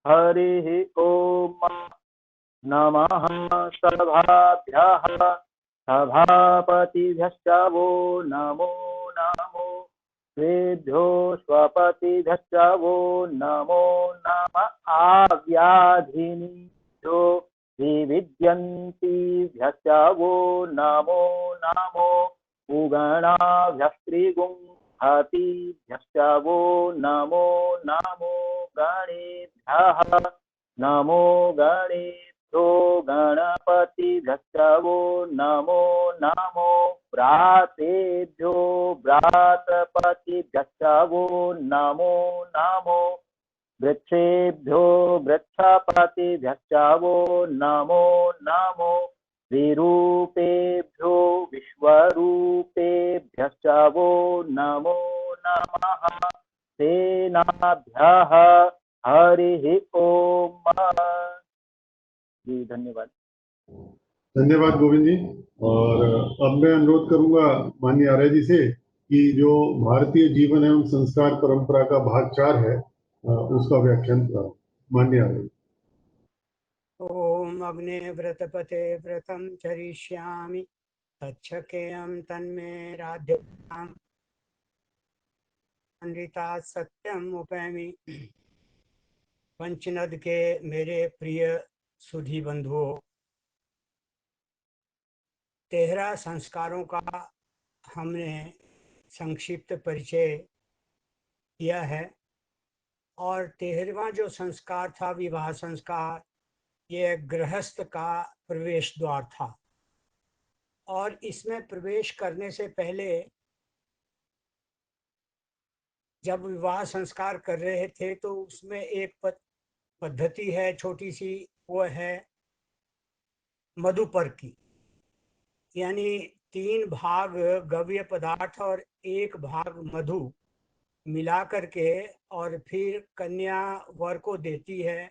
हरिः ॐ नमः सभाभ्यः सभापतिभ्यश्च वो नमो नमो स्वेभ्यो स्वपतिभ्यश्च वो नमो नमः आव्याधिनीभ्यो विविद्यन्तीभ्यश्च वो नमो नमो उगणाभ्यस्त्रिगुंहतीभ्यश्च वो नमो नमो गणेभ्यः नमो गणेभ्यो गणपतिभ्यश्च वो नमो नमो व्रातेभ्यो व्रातपतिभ्यश्च वो नमो नमो वृक्षेभ्यो वृक्षपतिभ्यश्च वो नमो नमो विरूपेभ्यो विश्वरूपेभ्यश्च वो नमो नमः सेनाभ्यः हरिः ओम। जी धन्यवाद। धन्यवाद गोविंद जी। और अब मैं अनुरोध करूंगा माननीय आर्य जी से कि जो भारतीय जीवन एवं संस्कार परंपरा का भाग 4 है उसका व्याख्यान करें। माननीय आर्य जी। ओम अग्ने व्रतपते व्रतं चरिष्यामि तच्छकेयं तन्मे राध्यताम् अनृता सत्यम उपैमि। पंचनद के मेरे प्रिय सुधी बंधुओं, 13 संस्कारों का हमने संक्षिप्त परिचय किया है और 13वां जो संस्कार था विवाह संस्कार, ये गृहस्थ का प्रवेश द्वार था और इसमें प्रवेश करने से पहले जब विवाह संस्कार कर रहे थे तो उसमें एक पद्धति है छोटी सी, वो है मधुपर की, यानी 3 भाग गव्य पदार्थ और 1 भाग मधु मिला करके और फिर कन्या वर को देती है।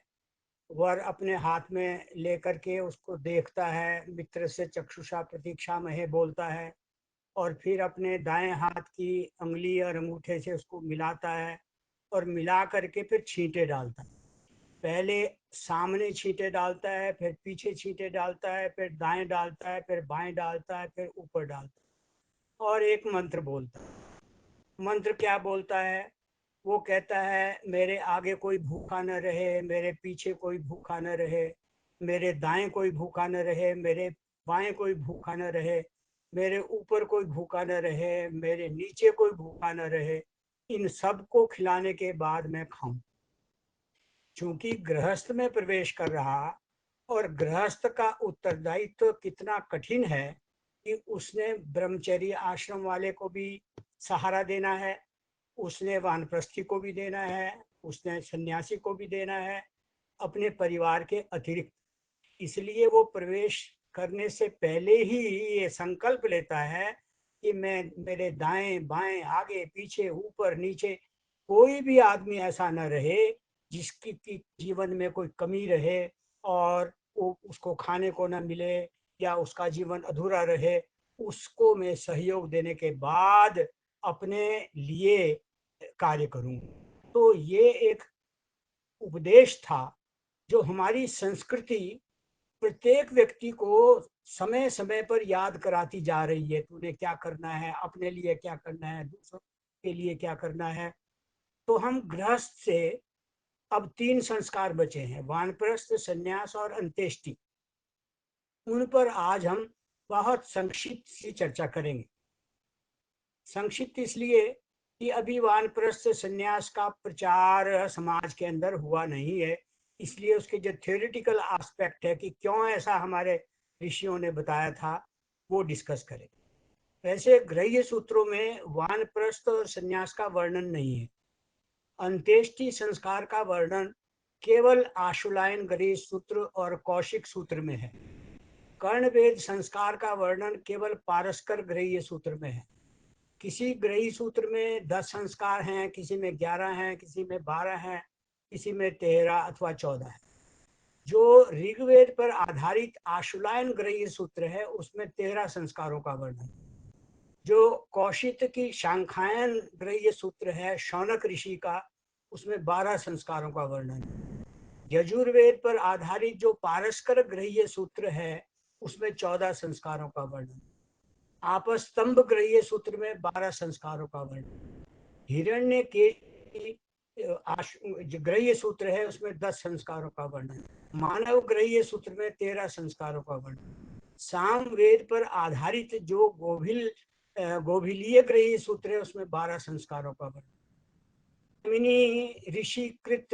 वर अपने हाथ में लेकर के उसको देखता है, मित्र से चक्षुषा प्रतीक्षा महे बोलता है और फिर अपने दाएं हाथ की अंगुली और अंगूठे से उसको मिलाता है और मिला करके फिर छींटे डालता है। पहले सामने छींटे डालता है, फिर पीछे छींटे डालता है, फिर दाएं डालता है, फिर बाएं डालता है, फिर ऊपर डालता है और एक मंत्र बोलता है। मंत्र क्या बोलता है? वो कहता है मेरे आगे कोई भूखा न रहे, मेरे पीछे कोई भूखा न रहे, मेरे दाएं कोई भूखा न रहे, मेरे बाएं कोई भूखा न रहे, मेरे ऊपर कोई भूखा न रहे, मेरे नीचे कोई भूखा न रहे, इन सब को खिलाने के बाद मैं खाऊं। चूंकि गृहस्थ में प्रवेश कर रहा और गृहस्थ का उत्तरदायित्व कितना कठिन है कि उसने ब्रह्मचर्य आश्रम वाले को भी सहारा देना है, उसने वानप्रस्थी को भी देना है, उसने सन्यासी को भी देना है, अपने परिवार के अतिरिक्त। इसलिए वो प्रवेश करने से पहले ही ये संकल्प लेता है कि मैं मेरे दाएं बाएं आगे पीछे ऊपर नीचे कोई भी आदमी ऐसा न रहे जिसकी जीवन में कोई कमी रहे और वो उसको खाने को न मिले या उसका जीवन अधूरा रहे। उसको मैं सहयोग देने के बाद अपने लिए कार्य करूं। तो ये एक उपदेश था जो हमारी संस्कृति प्रत्येक व्यक्ति को समय समय पर याद कराती जा रही है। तूने क्या करना है, अपने लिए क्या करना है, दूसरों के लिए क्या करना है। तो हम गृहस्थ से अब 3 संस्कार बचे हैं, वानप्रस्थ, संन्यास और अंत्येष्टि। उन पर आज हम बहुत संक्षिप्त सी चर्चा करेंगे। संक्षिप्त इसलिए कि अभी वानप्रस्थ संन्यास का प्रचार समाज के अंदर हुआ नहीं है, इसलिए उसके जो थ्योरेटिकल एस्पेक्ट है कि क्यों ऐसा हमारे ऋषियों ने बताया था वो डिस्कस करें। वैसे गृह्य सूत्रों में वानप्रस्थ और संन्यास का वर्णन नहीं है। अंत्येष्टि संस्कार का वर्णन केवल आशुलायन गरीश सूत्र और कौशिक सूत्र में है। कर्णवेद संस्कार का वर्णन केवल पारस्कर गृह्य सूत्र में है। किसी गृह्य सूत्र में 10 संस्कार हैं, किसी में 11 हैं, किसी में 12 हैं, किसी में 13 अथवा 14 है। जो ऋग्वेद पर आधारित आशुलायन गृह्य सूत्र है उसमें 13 संस्कारों का वर्णन। जो कौशिक की शांखायन गृह्य सूत्र है शौनक ऋषि का, उसमें 12 संस्कारों का वर्णन। यजुर्वेद पर आधारित जो पारस्कर ग्रह्य सूत्र है उसमें 14 संस्कारों का वर्णन, आपस्तंभ ग्रह्य सूत्र में 12 संस्कारों का वर्णन, हिरण्य के ग्रह्य सूत्र है उसमें 10 संस्कारों का वर्णन, मानव ग्रह्य सूत्र में 13 संस्कारों का वर्णन, सामवेद पर आधारित जो गोभिलीय ग्रह्य सूत्र है उसमें 12 संस्कारों का वर्णन, मिनी ऋषिकृत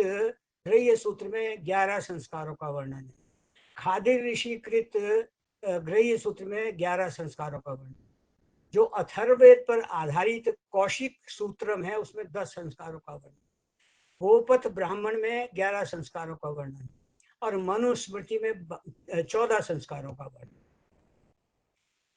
ग्रह्य सूत्र में 11 संस्कारों का वर्णन है, खादी ऋषिकृत ग्रह्य सूत्र में 11 संस्कारों का वर्णन, जो अथर्ववेद पर आधारित कौशिक सूत्रम है उसमें 10 संस्कारों का वर्णन, गोपथ ब्राह्मण में 11 संस्कारों का वर्णन और मनुस्मृति में 14 संस्कारों का वर्णन।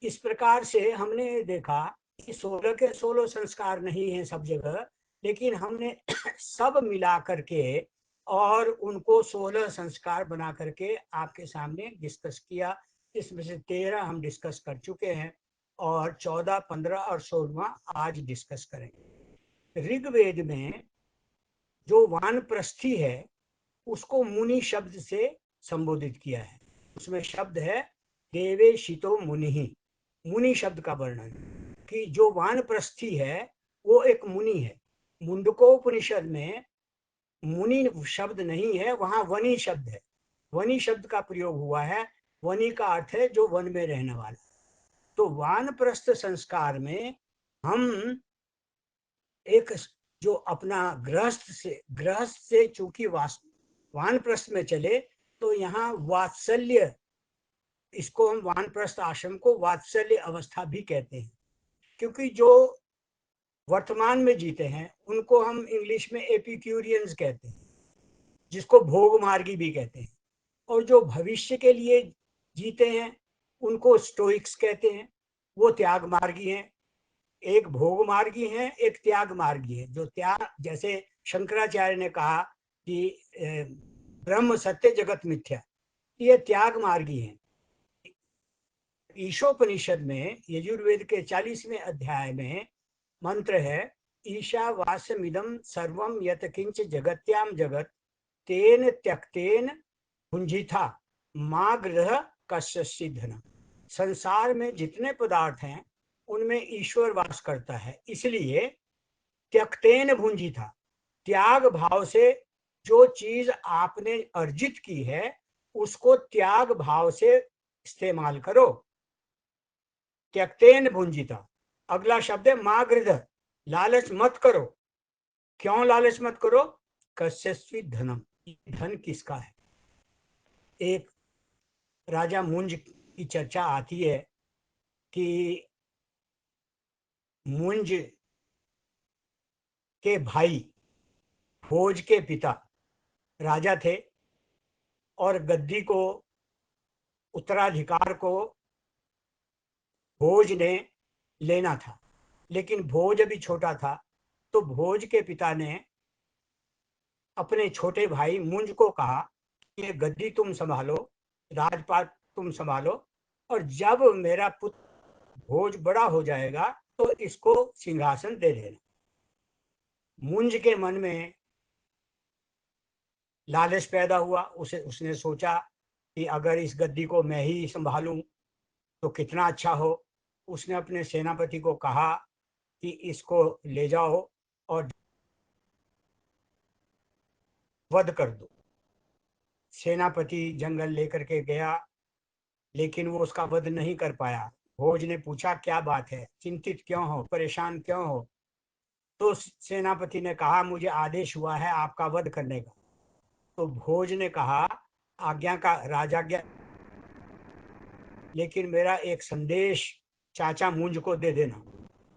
इस प्रकार से हमने देखा कि 16 के 16 संस्कार नहीं है सब जगह, लेकिन हमने सब मिला करके और उनको 16 संस्कार बना करके आपके सामने डिस्कस किया। इसमें से 13 हम डिस्कस कर चुके हैं और 14, 15 और 16वां आज डिस्कस करेंगे। ऋग्वेद में जो वानप्रस्थी है उसको मुनि शब्द से संबोधित किया है, उसमें शब्द है देवेशितो मुनि, मुनि शब्द का वर्णन कि जो वानप्रस्थी है वो एक मुनि है। मुंडकोपनिषद में मुनि शब्द नहीं है, वहां वनी शब्द है, वनी शब्द का प्रयोग हुआ है। वनी का अर्थ है जो वन में रहने वाला। तो वानप्रस्थ संस्कार में हम एक जो अपना गृहस्थ से चूंकि वानप्रस्थ में चले तो यहाँ वात्सल्य, इसको हम वानप्रस्थ आश्रम को वात्सल्य अवस्था भी कहते हैं, क्योंकि जो वर्तमान में जीते हैं उनको हम इंग्लिश में एपिक्यूरियंस कहते हैं, जिसको भोग मार्गी भी कहते हैं, और जो भविष्य के लिए जीते हैं उनको स्टोइक्स कहते हैं, वो त्याग मार्गी हैं। एक भोग मार्गी है, एक त्याग मार्गी है। जो त्याग, जैसे शंकराचार्य ने कहा कि ब्रह्म सत्य जगत मिथ्या, ये त्याग मार्गी है। ईशोपनिषद में यजुर्वेद के 40वें अध्याय में मंत्र है, ईशावास्यमिदं सर्वं यत् किंच जगत्याम जगत तेन त्यक्तेन भुंजिथा मा गृह कश्चित् धनम्। संसार में जितने पदार्थ हैं उनमें ईश्वर वास करता है, इसलिए त्यक्तेन भुंजिथा, त्याग भाव से जो चीज आपने अर्जित की है उसको त्याग भाव से इस्तेमाल करो। त्यक्तेन भुंजिता, अगला शब्द है मागृध, लालच मत करो। क्यों लालच मत करो? कस्यस्वित् धनम, धन किसका है। एक राजा मुंज की चर्चा आती है कि मुंज के भाई भोज के पिता राजा थे और गद्दी को, उत्तराधिकार को भोज ने लेना था, लेकिन भोज अभी छोटा था। तो भोज के पिता ने अपने छोटे भाई मुंज को कहा कि ये गद्दी तुम संभालो, राजपाट तुम संभालो, और जब मेरा पुत्र भोज बड़ा हो जाएगा तो इसको सिंहासन दे देना। मुंज के मन में लालच पैदा हुआ, उसने सोचा कि अगर इस गद्दी को मैं ही संभालूं तो कितना अच्छा हो। उसने अपने सेनापति को कहा कि इसको ले जाओ और वध कर दो। सेनापति जंगल लेकर के गया, लेकिन वो उसका वध नहीं कर पाया। भोज ने पूछा क्या बात है, चिंतित क्यों हो, परेशान क्यों हो? तो सेनापति ने कहा मुझे आदेश हुआ है आपका वध करने का। तो भोज ने कहा आज्ञा का राजाज्ञा, लेकिन मेरा एक संदेश चाचा मुंज को दे देना।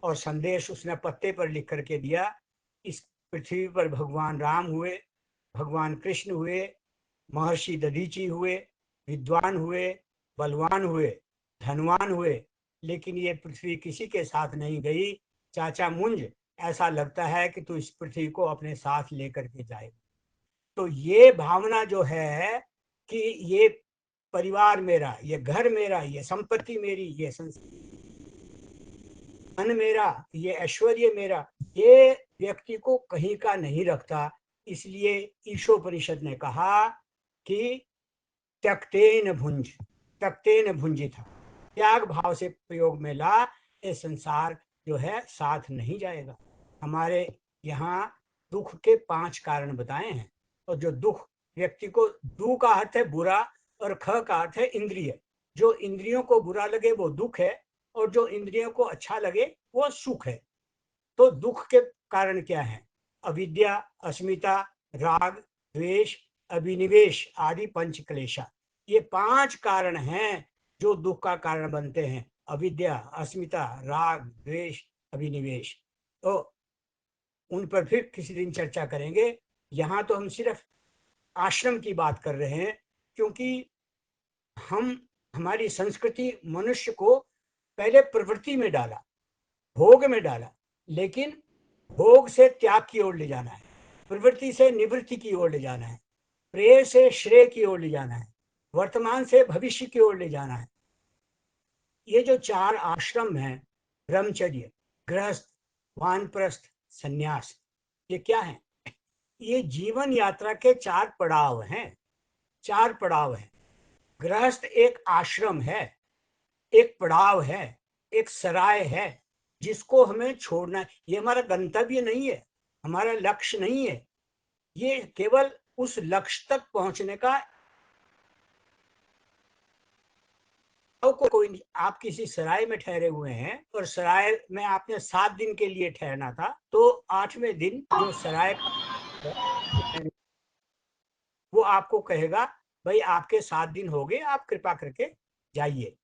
और संदेश उसने पत्ते पर लिख करके दिया। इस पृथ्वी पर भगवान राम हुए, भगवान कृष्ण हुए, महर्षि दधीची हुए, विद्वान हुए, बलवान हुए, धनवान हुए, लेकिन ये पृथ्वी किसी के साथ नहीं गई। चाचा मुंज, ऐसा लगता है कि तू इस पृथ्वी को अपने साथ लेकर के जाए। तो ये भावना जो है कि ये परिवार मेरा, ये घर मेरा, ये संपत्ति मेरी, ये धन मेरा, ये ऐश्वर्य मेरा, ये व्यक्ति को कहीं का नहीं रखता। इसलिए ईशोपनिषद ने कहा कि त्यक्तेन भुंज, त्यक्तेन भुंजिता, त्याग भाव से प्रयोग में ला, ये संसार जो है साथ नहीं जाएगा। हमारे यहाँ दुख के 5 कारण बताए हैं, और जो दुख व्यक्ति को, दू का अर्थ है बुरा और ख का अर्थ है इंद्रिय। जो इंद्रियों को बुरा लगे वो दुख है, और जो इंद्रियों को अच्छा लगे वो सुख है। तो दुख के कारण क्या है? अविद्या, अस्मिता, राग, द्वेष, अभिनिवेश आदि 5 क्लेशा, ये 5 कारण हैं जो दुख का कारण बनते हैं। अविद्या, अस्मिता, राग, द्वेष, अभिनिवेश। तो उन पर फिर किसी दिन चर्चा करेंगे। यहाँ तो हम सिर्फ आश्रम की बात कर रहे हैं, क्योंकि हमारी संस्कृति मनुष्य को पहले प्रवृत्ति में डाला, भोग में डाला, लेकिन भोग से त्याग की ओर ले जाना है, प्रवृत्ति से निवृत्ति की ओर ले जाना है, प्रेय से श्रेय की ओर ले जाना है, वर्तमान से भविष्य की ओर ले जाना है। ये जो 4 आश्रम हैं, ब्रह्मचर्य, गृहस्थ, वानप्रस्थ, संन्यास, ये क्या है? ये जीवन यात्रा के 4 पड़ाव हैं। 4 पड़ाव हैं। गृहस्थ एक आश्रम है, एक पड़ाव है, एक सराय है, जिसको हमें छोड़ना है। ये हमारा गंतव्य नहीं है, हमारा लक्ष्य नहीं है। ये केवल उस लक्ष्य तक पहुंचने का कोई नहीं। आप किसी सराय में ठहरे हुए हैं, और सराय में आपने 7 दिन के लिए ठहरना था, तो 8वें दिन जो सराय वो आपको कहेगा, भाई आपके 7 दिन हो गए, आप कृपा करके जाइए।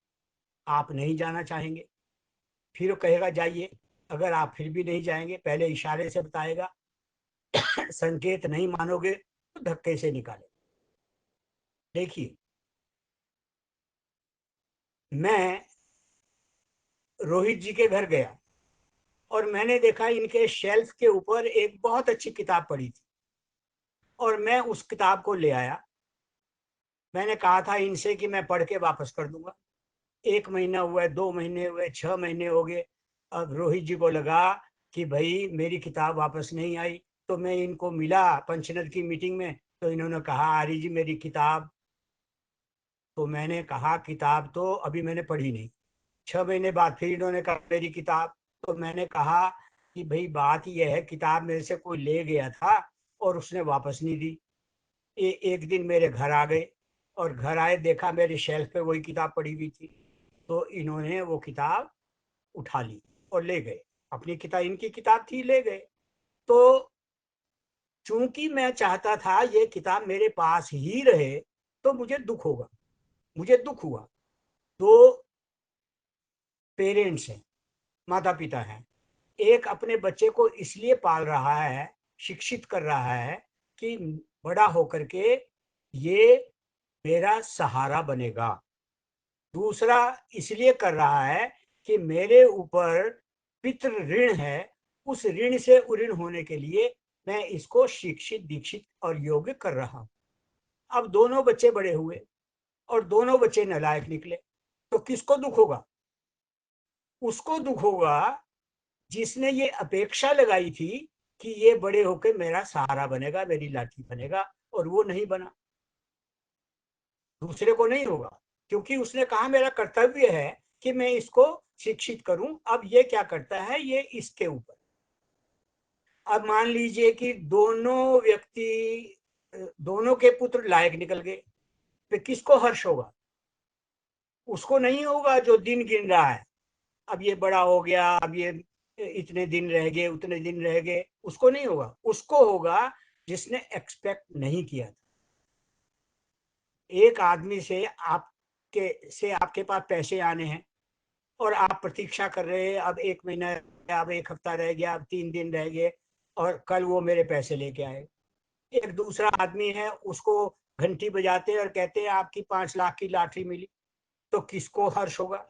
आप नहीं जाना चाहेंगे, फिर वो कहेगा जाइए। अगर आप फिर भी नहीं जाएंगे, पहले इशारे से बताएगा, संकेत नहीं मानोगे तो धक्के से निकाले। देखिए, मैं रोहित जी के घर गया और मैंने देखा इनके शेल्फ के ऊपर एक बहुत अच्छी किताब पड़ी थी, और मैं उस किताब को ले आया। मैंने कहा था इनसे कि मैं पढ़ के वापस कर दूंगा। 1 महीना हुआ, 2 महीने हुए, 6 महीने हो गए। अब रोहित जी को लगा कि भाई मेरी किताब वापस नहीं आई, तो मैं इनको मिला पंचनद की मीटिंग में, तो इन्होंने कहा आर्य जी मेरी किताब। तो मैंने कहा किताब तो अभी मैंने पढ़ी नहीं। 6 महीने बाद फिर इन्होंने कहा मेरी किताब। तो मैंने कहा कि भाई बात यह है, किताब मेरे से कोई ले गया था और उसने वापस नहीं दी। एक दिन मेरे घर आ गए, और घर आए देखा मेरे शेल्फ पे वही किताब पड़ी हुई थी। तो इन्होंने वो किताब उठा ली और ले गए। अपनी किताब, इनकी किताब थी, ले गए। तो चूंकि मैं चाहता था ये किताब मेरे पास ही रहे, तो मुझे दुख होगा, मुझे दुख हुआ। 2 पेरेंट्स हैं, माता पिता हैं। एक अपने बच्चे को इसलिए पाल रहा है, शिक्षित कर रहा है कि बड़ा होकर के ये मेरा सहारा बनेगा। दूसरा इसलिए कर रहा है कि मेरे ऊपर पितृ ऋण है, उस ऋण से उऋण होने के लिए मैं इसको शिक्षित, दीक्षित और योग्य कर रहा हूं। अब दोनों बच्चे बड़े हुए और दोनों बच्चे नालायक निकले, तो किसको दुख होगा? उसको दुख होगा जिसने ये अपेक्षा लगाई थी कि ये बड़े होकर मेरा सहारा बनेगा, मेरी लाठी बनेगा, और वो नहीं बना। दूसरे को नहीं होगा, क्योंकि उसने कहा मेरा कर्तव्य है कि मैं इसको शिक्षित करूं। अब ये क्या करता है, ये इसके ऊपर। अब मान लीजिए कि दोनों व्यक्ति, दोनों के पुत्र लायक निकल गए, तो किसको हर्ष होगा? उसको नहीं होगा जो दिन गिन रहा है, अब ये बड़ा हो गया, अब ये इतने दिन रह गए, उतने दिन रह गए, उसको नहीं होगा। उसको होगा जिसने एक्सपेक्ट नहीं किया था। एक आदमी से आपके पास पैसे आने हैं, और आप प्रतीक्षा कर रहे हैं, अब 1 महीना, अब 1 हफ्ता रह गया, अब 3 दिन रह गए, और कल वो मेरे पैसे लेके आए। एक दूसरा आदमी है, उसको घंटी बजाते हैं और कहते हैं आपकी 5 लाख की लॉटरी मिली। तो किसको हर्ष होगा?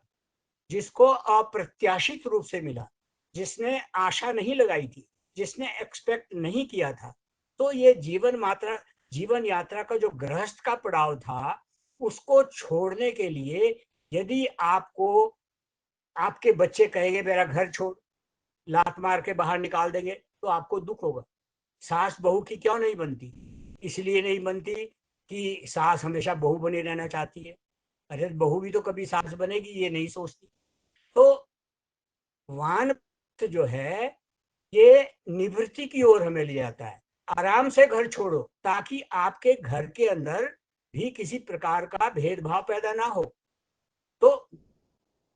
जिसको अप्रत्याशित रूप से मिला, जिसने आशा नहीं लगाई थी, जिसने एक्सपेक्ट नहीं किया था। तो ये जीवन यात्रा का जो गृहस्थ का पड़ाव था, उसको छोड़ने के लिए यदि आपको आपके बच्चे कहेंगे मेरा घर छोड़, लात मार के बाहर निकाल देंगे, तो आपको दुख होगा। सास बहू की क्यों नहीं बनती? इसलिए नहीं बनती कि सास हमेशा बहू बनी रहना चाहती है। अरे बहू भी तो कभी सास बनेगी, ये नहीं सोचती। तो वानप्रस्थ जो है ये निवृत्ति की ओर हमें ले जाता है। आराम से घर छोड़ो ताकि आपके घर के अंदर भी किसी प्रकार का भेदभाव पैदा ना हो। तो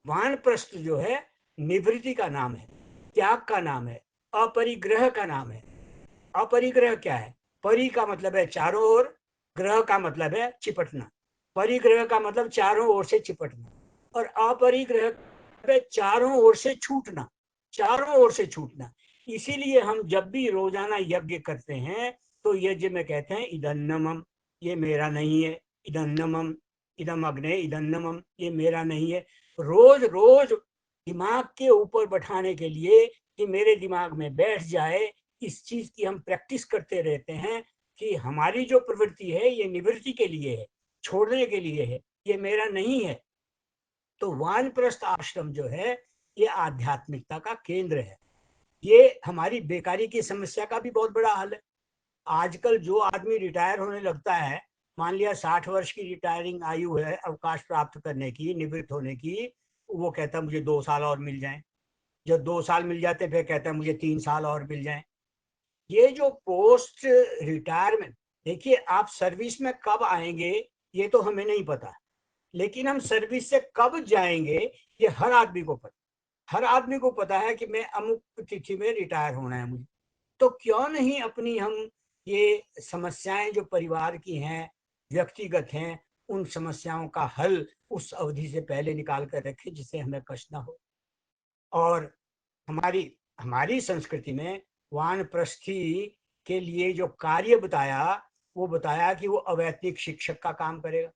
वानप्रस्थ जो है निवृत्ति का नाम है, त्याग का नाम है, अपरिग्रह का नाम है। अपरिग्रह क्या है? परि का मतलब है चारों ओर, ग्रह का मतलब है चिपटना। परिग्रह का मतलब चारों ओर से चिपटना, और अपरिग्रह पे चारों ओर से छूटना, चारों ओर से छूटना। इसीलिए हम जब भी रोजाना यज्ञ करते हैं तो यज्ञ में कहते हैं इदन्नमम, ये मेरा नहीं है। इदन्नमम, इदम अग्ने इदन्नमम, ये मेरा नहीं है। रोज रोज दिमाग के ऊपर बैठाने के लिए कि मेरे दिमाग में बैठ जाए, इस चीज की हम प्रैक्टिस करते रहते हैं कि हमारी जो प्रवृत्ति है ये निवृत्ति के लिए है, छोड़ने के लिए है, ये मेरा नहीं है। तो वानप्रस्थ आश्रम जो है ये आध्यात्मिकता का केंद्र है। ये हमारी बेकारी की समस्या का भी बहुत बड़ा हल है। आजकल जो आदमी रिटायर होने लगता है, मान लिया 60 वर्ष की रिटायरिंग आयु है अवकाश प्राप्त करने की, निवृत्त होने की, वो कहता है मुझे 2 साल और मिल जाएं। जब 2 साल मिल जाते फिर कहता है मुझे 3 साल और मिल जाएं। ये जो पोस्ट रिटायरमेंट, देखिए आप सर्विस में कब आएंगे ये तो हमें नहीं पता, लेकिन हम सर्विस से कब जाएंगे ये हर आदमी को पता। हर आदमी को पता है कि मैं अमुक तिथि में रिटायर होना है मुझे। तो क्यों नहीं अपनी हम ये समस्याएं जो परिवार की हैं, व्यक्तिगत हैं, उन समस्याओं का हल उस अवधि से पहले निकाल कर रखें जिससे हमें कष्ट ना हो। और हमारी हमारी संस्कृति में वानप्रस्थी के लिए जो कार्य बताया, वो बताया कि वो अवैतनिक शिक्षक का काम करेगा।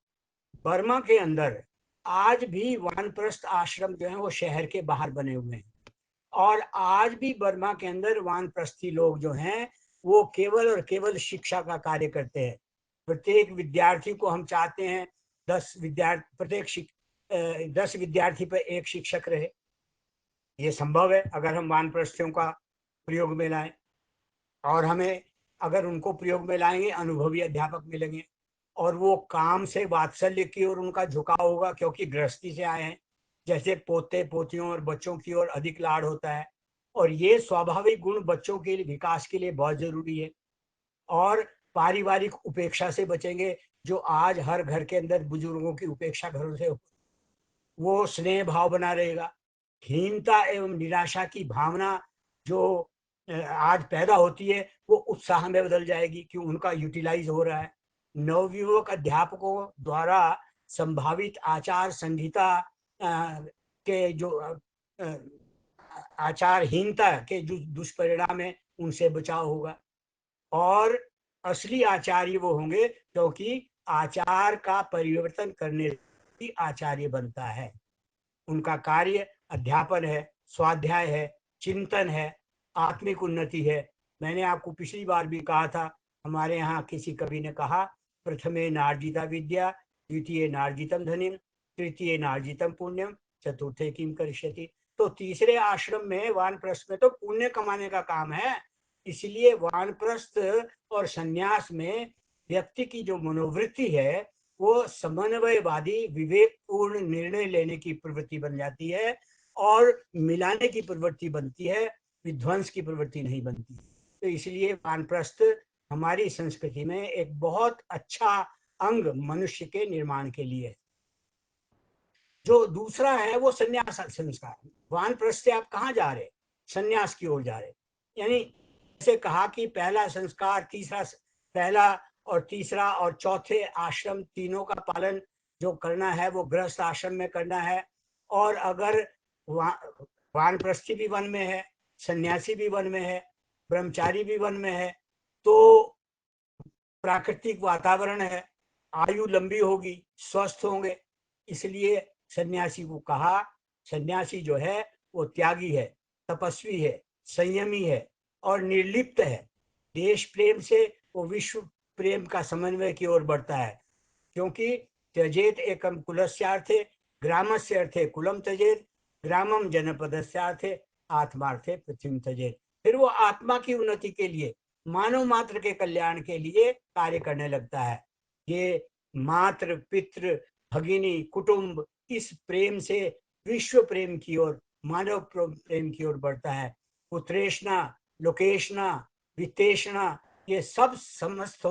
बर्मा के अंदर आज भी वानप्रस्थ आश्रम जो है वो शहर के बाहर बने हुए हैं, और आज भी बर्मा के अंदर वानप्रस्थी लोग जो हैं वो केवल और केवल शिक्षा का कार्य करते हैं। प्रत्येक विद्यार्थी को हम चाहते हैं 10 विद्यार्थी पर एक शिक्षक रहे। ये संभव है अगर हम वानप्रस्थियों का प्रयोग में लाएं, और हमें अगर उनको प्रयोग में लाएंगे अनुभवी अध्यापक मिलेंगे, और वो काम से वात्सल्य की ओर उनका झुकाव होगा क्योंकि गृहस्थी से आए हैं। जैसे पोते पोतियों और बच्चों की ओर अधिक लाड़ होता है, और ये स्वाभाविक गुण बच्चों के विकास के लिए बहुत जरूरी है। और पारिवारिक उपेक्षा से बचेंगे, जो आज हर घर के अंदर बुजुर्गों की उपेक्षा घरों से, वो स्नेह भाव बना रहेगा। हीनता एवं निराशा की भावना जो आज पैदा होती है वो उत्साह में बदल जाएगी कि उनका यूटिलाइज हो रहा है। नवयुवक अध्यापकों द्वारा संभावित आचार संहिता के जो आचारहीनता के जो दुष्परिणाम है उनसे बचाव होगा। और असली आचार्य वो होंगे क्योंकि आचार का परिवर्तन करने की आचार्य बनता है। उनका कार्य अध्यापन है, स्वाध्याय है, चिंतन है, आत्मिक उन्नति है। मैंने आपको पिछली बार भी कहा था, हमारे यहाँ किसी कवि ने कहा, प्रथमे नार्जिता विद्या, द्वितीय नार्जितम धनिम, तृतीय नार्जितम पुण्यम, चतुर्थे किम करिष्यति। तो तीसरे आश्रम में वानप्रस्थ में तो पुण्य कमाने का काम है। इसलिए वानप्रस्थ और संन्यास में व्यक्ति की जो मनोवृत्ति है वो समन्वयवादी विवेकपूर्ण निर्णय लेने की प्रवृत्ति बन जाती है, और मिलाने की प्रवृत्ति बनती है, विध्वंस की प्रवृत्ति नहीं बनती। तो इसलिए वानप्रस्थ हमारी संस्कृति में एक बहुत अच्छा अंग मनुष्य के निर्माण के लिए है। जो दूसरा है वो संन्यास संस्कार। वानप्रस्थ से आप कहाँ जा रहे? संन्यास की ओर जा रहे। यानी जैसे कहा कि पहला संस्कार, पहला और तीसरा और चौथे आश्रम तीनों का पालन जो करना है वो गृहस्थ आश्रम में करना है। और अगर वानप्रस्थी भी वन में है, सन्यासी भी वन में है, ब्रह्मचारी भी वन में है, तो प्राकृतिक वातावरण है, आयु लंबी होगी, स्वस्थ होंगे। इसलिए सन्यासी को कहा, सन्यासी जो है वो त्यागी है, तपस्वी है, संयमी है और निर्लिप्त है। देश प्रेम से वो विश्व प्रेम का समन्वय की ओर बढ़ता है, क्योंकि त्यजेत एकम कुलस्यार्थे ग्रामस्य अर्थे कुलम त्यजेत, ग्रामम जनपदस्यार्थे आत्मार्थे पृथ्वी त्यजेत। फिर वो आत्मा की उन्नति के लिए, मानव मात्र के कल्याण के लिए कार्य करने लगता है। ये मातृ पितृ भगिनी कुटुंब, इस प्रेम से विश्व प्रेम की ओर, मानव प्रेम की ओर बढ़ता है। पुत्रेष्णा, लोकेशना, वित्तेषणा, ये सब समस्त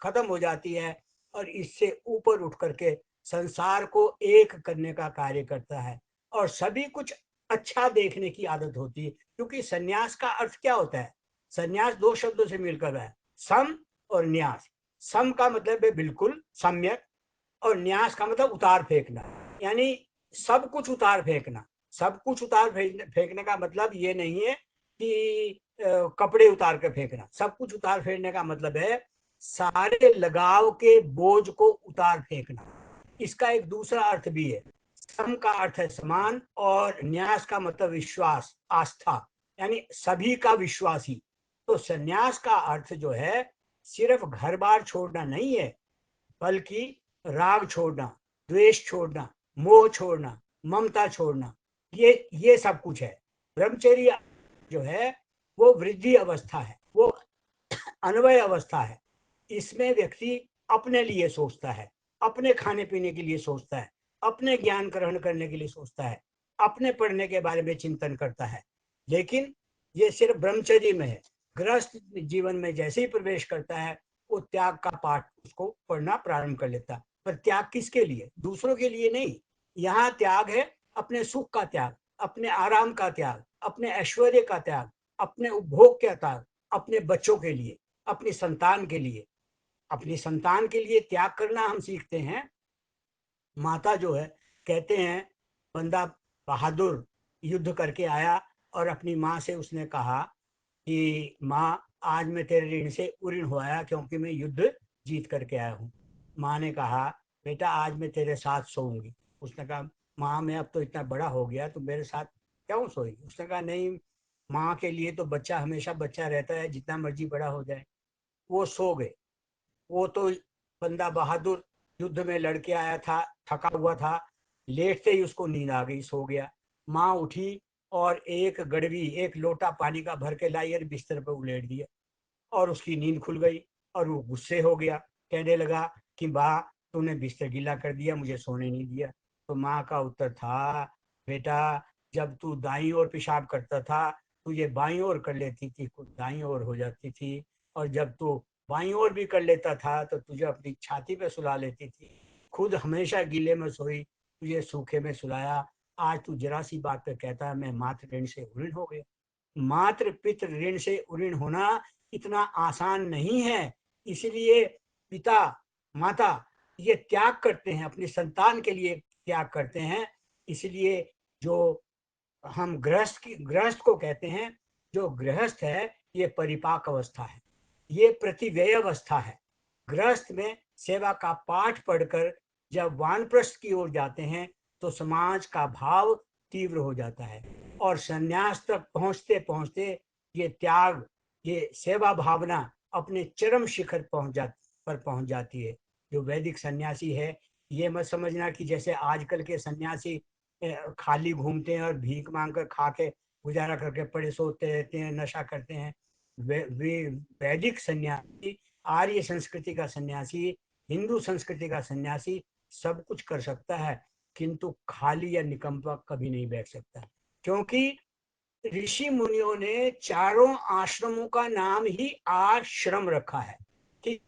खत्म हो जाती है और इससे ऊपर उठ करके संसार को एक करने का कार्य करता है और सभी कुछ अच्छा देखने की आदत होती है। क्योंकि सन्यास का अर्थ क्या होता है? सन्यास दो शब्दों से मिलकर है, सम और न्यास। सम का मतलब है बिल्कुल सम्यक, और न्यास का मतलब उतार फेंकना, यानी सब कुछ उतार फेंकना। सब कुछ उतार फेंकने का मतलब ये नहीं है कि कपड़े उतार कर फेंकना। सब कुछ उतार फेंकने का मतलब है सारे लगाव के बोझ को उतार फेंकना। इसका एक दूसरा अर्थ भी है। सम का अर्थ है समान और न्यास का मतलब विश्वास, आस्था, यानी सभी का विश्वासी। तो सन्यास का अर्थ जो है सिर्फ घर बार छोड़ना नहीं है, बल्कि राग छोड़ना, द्वेष छोड़ना, मोह छोड़ना, ममता छोड़ना, ये सब कुछ है। ब्रह्मचर्य जो है वो वृद्धि अवस्था है, वो अन्वय अवस्था है। इसमें व्यक्ति अपने लिए सोचता है, अपने खाने पीने के लिए सोचता है, अपने ज्ञान ग्रहण करने के लिए सोचता है, अपने पढ़ने के बारे में चिंतन करता है। लेकिन ये सिर्फ ब्रह्मचर्य में है। गृहस्थ जीवन में जैसे ही प्रवेश करता है वो त्याग का पाठ उसको पढ़ना प्रारंभ कर लेता है। पर त्याग किसके लिए? दूसरों के लिए नहीं। यहाँ त्याग है अपने सुख का त्याग, अपने आराम का त्याग, अपने ऐश्वर्य का त्याग, अपने उपभोग का त्याग, अपने बच्चों के लिए, अपनी संतान के लिए। अपनी संतान के लिए त्याग करना हम सीखते हैं। माता जो है, कहते हैं बंदा बहादुर युद्ध करके आया और अपनी माँ से उसने कहा कि माँ आज मैं तेरे ऋण से उऋण हो आया क्योंकि मैं युद्ध जीत करके आया हूँ। माँ ने कहा बेटा आज मैं तेरे साथ सोऊंगी। उसने कहा माँ मैं अब तो इतना बड़ा हो गया तो मेरे साथ क्यों सोएगी? उसने कहा नहीं, माँ के लिए तो बच्चा हमेशा बच्चा रहता है जितना मर्जी बड़ा हो जाए। वो सो गए। वो तो बंदा बहादुर युद्ध में लड़के आया था, थका हुआ था, लेटते ही उसको नींद आ गई, सो गया। माँ उठी और एक गड़वी, एक लोटा पानी का भर के लाई और बिस्तर पर उलेट दिया और उसकी नींद खुल गई और वो गुस्से हो गया। कहने लगा कि बा तूने बिस्तर गीला कर दिया, मुझे सोने नहीं दिया। तो माँ का उत्तर था बेटा जब तू दाईं ओर पेशाब करता था तुझे बाईं ओर कर लेती थी, खुद दाईं ओर हो जाती थी, और जब तू बाईं ओर भी कर लेता था तो तुझे अपनी छाती पे सुला लेती थी। खुद हमेशा गीले में सोई, तुझे सूखे में सुलाया। आज तू जरा सी बात पे कहता है मैं मातृ ऋण से उऋण हो गया। मातृ पितृ ऋण से उऋण होना इतना आसान नहीं है। इसलिए पिता माता ये त्याग करते हैं, अपनी संतान के लिए त्याग करते हैं। इसलिए जो हम गृहस्थ को कहते हैं, जो गृहस्थ है ये परिपाक अवस्था है, ये प्रतिव्यय अवस्था है। गृहस्थ में सेवा का पाठ पढ़कर जब वानप्रस्थ की ओर जाते हैं तो समाज का भाव तीव्र हो जाता है और संन्यास तक पहुंचते पहुंचते ये त्याग, ये सेवा भावना अपने चरम शिखर पहुंच जाती है। जो वैदिक सन्यासी है, ये मत समझना कि जैसे आजकल के सन्यासी खाली घूमते हैं और भीख मांग कर खा के गुजारा करके पड़े सोते रहते हैं, नशा करते हैं। वे वैदिक सन्यासी, आर्य संस्कृति का सन्यासी, हिंदू संस्कृति का सन्यासी सब कुछ कर सकता है, किंतु खाली या निकम्मा कभी नहीं बैठ सकता। क्योंकि ऋषि मुनियों ने चारों आश्रमों का नाम ही आश्रम रखा है कि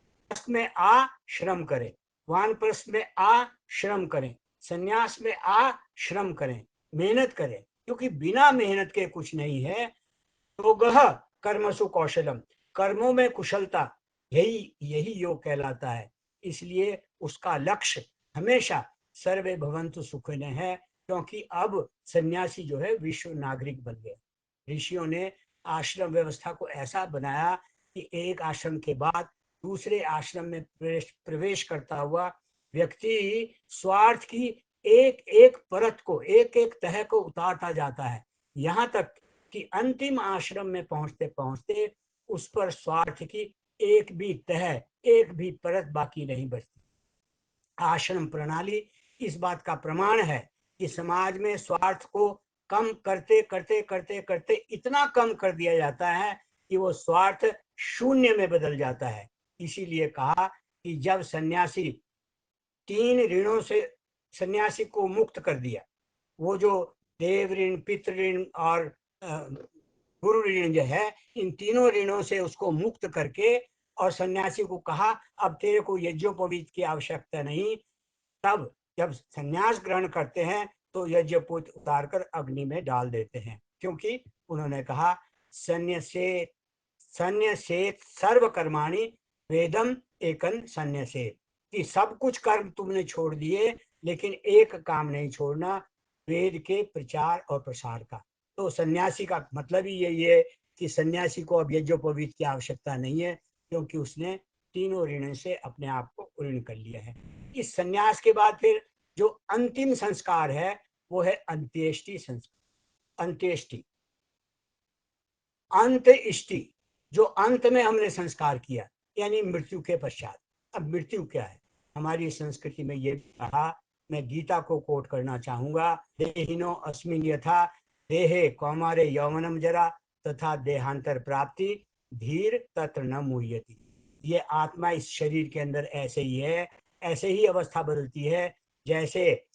में आ श्रम करें, वानप्रस्थ में आ श्रम करें, संन्यास में आ श्रम करें, मेहनत करें। क्योंकि बिना मेहनत के कुछ नहीं है। तो गह कर्मसु कौशलम, कर्मों में कुशलता, यही यही योग कहलाता है। इसलिए उसका लक्ष्य हमेशा सर्वे भवन्तु सुखिनः है। क्योंकि अब सन्यासी जो है विश्व नागरिक बन गया। ऋषियों ने आश्रम व्यवस्था को ऐसा बनाया कि एक आश्रम के बाद दूसरे आश्रम में प्रवेश करता हुआ व्यक्ति स्वार्थ की एक एक परत को, एक एक तह को उतारता जाता है, यहाँ तक कि अंतिम आश्रम में पहुंचते पहुंचते उस पर स्वार्थ की एक भी तह, एक भी परत बाकी नहीं बचती। आश्रम प्रणाली इस बात का प्रमाण है कि समाज में स्वार्थ को कम करते करते करते करते इतना कम कर दिया जाता है कि वो स्वार्थ शून्य में बदल जाता है। इसीलिए कहा कि जब सन्यासी 3 ऋणों से सन्यासी को मुक्त कर दिया, वो जो देव ऋण, पितृ ऋण और गुरु ऋण जो है, इन तीनों ऋणों से उसको मुक्त करके और सन्यासी को कहा अब तेरे को यज्ञोपवीत की आवश्यकता नहीं, तब जब सन्यास ग्रहण करते हैं तो यज्ञोपवीत उतार कर अग्नि में डाल देते हैं, क्योंकि उन्होंने कहा सन्यसेत सर्व कर्माणि वेदम एकन सन्यसेत, कि सब कुछ कर्म तुमने छोड़ दिए लेकिन एक काम नहीं छोड़ना, वेद के प्रचार और प्रसार का। तो सन्यासी का मतलब ही यही है कि सन्यासी को अब यज्ञोपवीत की आवश्यकता नहीं है, क्योंकि उसने तीनों ऋणों से अपने आप को ऋण कर लिया है। इस सन्यास के बाद फिर जो अंतिम संस्कार है वो है अंत्येष्टि संस्कार। अंत्येष्टि, अंत इष्टि, जो अंत में हमने संस्कार किया, यानी मृत्यु के पश्चात। अब मृत्यु क्या है? हमारी संस्कृति में ये कहा, मैं गीता को कोट करना चाहूंगा, देहिनो अस्मिन् यथा देहे कौमारे यौवनम जरा तथा देहांतर प्राप्ति धीर तत्र न मुह्यति। ये आत्मा इस शरीर के अंदर ऐसे ही है, ऐसे ही अवस्था बदलती है, जैसे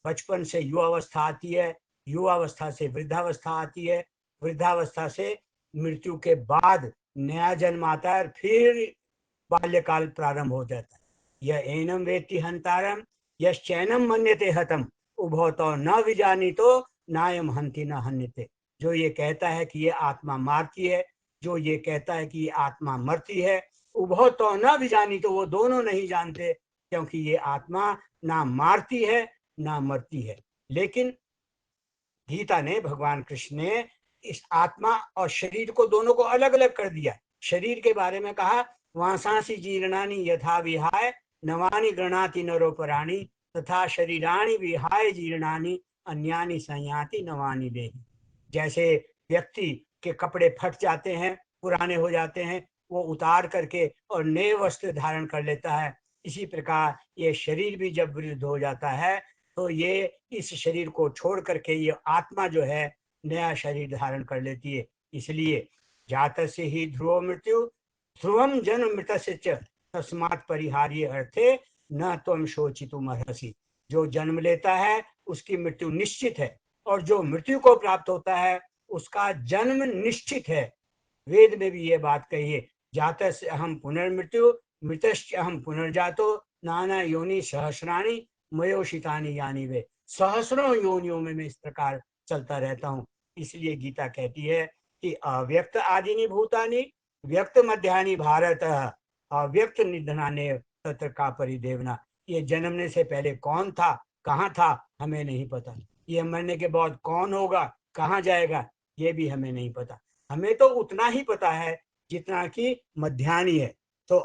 बचपन से युवावस्था आती है, युवावस्था से वृद्धावस्था आती है, वृद्धावस्था से मृत्यु के बाद नया जन्म आता है, फिर बाल्यकाल प्रारंभ हो जाता है। यह एनम वेत्ति हंतारम यश्चैनम मन्यते हतम उभौतो न विजानीतो नायम हंति न हन्यते। जो ये कहता है कि ये आत्मा मारती है, जो ये कहता है कि ये आत्मा मरती है, उभौतो न विजानीतो, वो दोनों नहीं जानते, क्योंकि ये आत्मा ना मारती है ना मरती है। लेकिन गीता ने, भगवान कृष्ण ने इस आत्मा और शरीर को, दोनों को अलग अलग कर दिया। शरीर के बारे में कहा वासांसी जीर्णानि यथा विहाय नवानि गृणाति नरोपराणि तथा शरीराणि विहाय जीर्णानि अन्यानि संयाति नवानि देहि। जैसे व्यक्ति के कपड़े फट जाते हैं, पुराने हो जाते हैं, वो उतार करके और नए वस्त्र धारण कर लेता है, इसी प्रकार ये शरीर भी जब वृद्ध हो जाता है तो ये इस शरीर को छोड़ करके ये आत्मा जो है नया शरीर धारण कर लेती है। इसलिए जातस्य ही ध्रुव मृत्यु ध्रुवम जन्म मृतस्य च तस्मात् परिहार्य अर्थे न त्वं शोचितुम अर्हसि। जो जन्म लेता है उसकी मृत्यु निश्चित है, और जो मृत्यु को प्राप्त होता है उसका जन्म निश्चित है। वेद में भी ये बात कही है, जातस्य अहम पुनर्मृत्यु मृतस्य अहम पुनर्जातो नाना योनि सहस्राणि मयोषितानि यानी वे। सहस्रों योनियों में मैं इस प्रकार चलता रहता हूँ। इसलिए गीता कहती है कि अव्यक्त आदिनि भूतानि व्यक्त मध्यानि भारत अव्यक्त निधनाने तत्र का परिदेवना। ये जन्मने से पहले कौन था, कहाँ था, हमें नहीं पता। ये मरने के बाद कौन होगा, कहाँ जाएगा, ये भी हमें नहीं पता। हमें तो उतना ही पता है जितना कि मध्यानि है। तो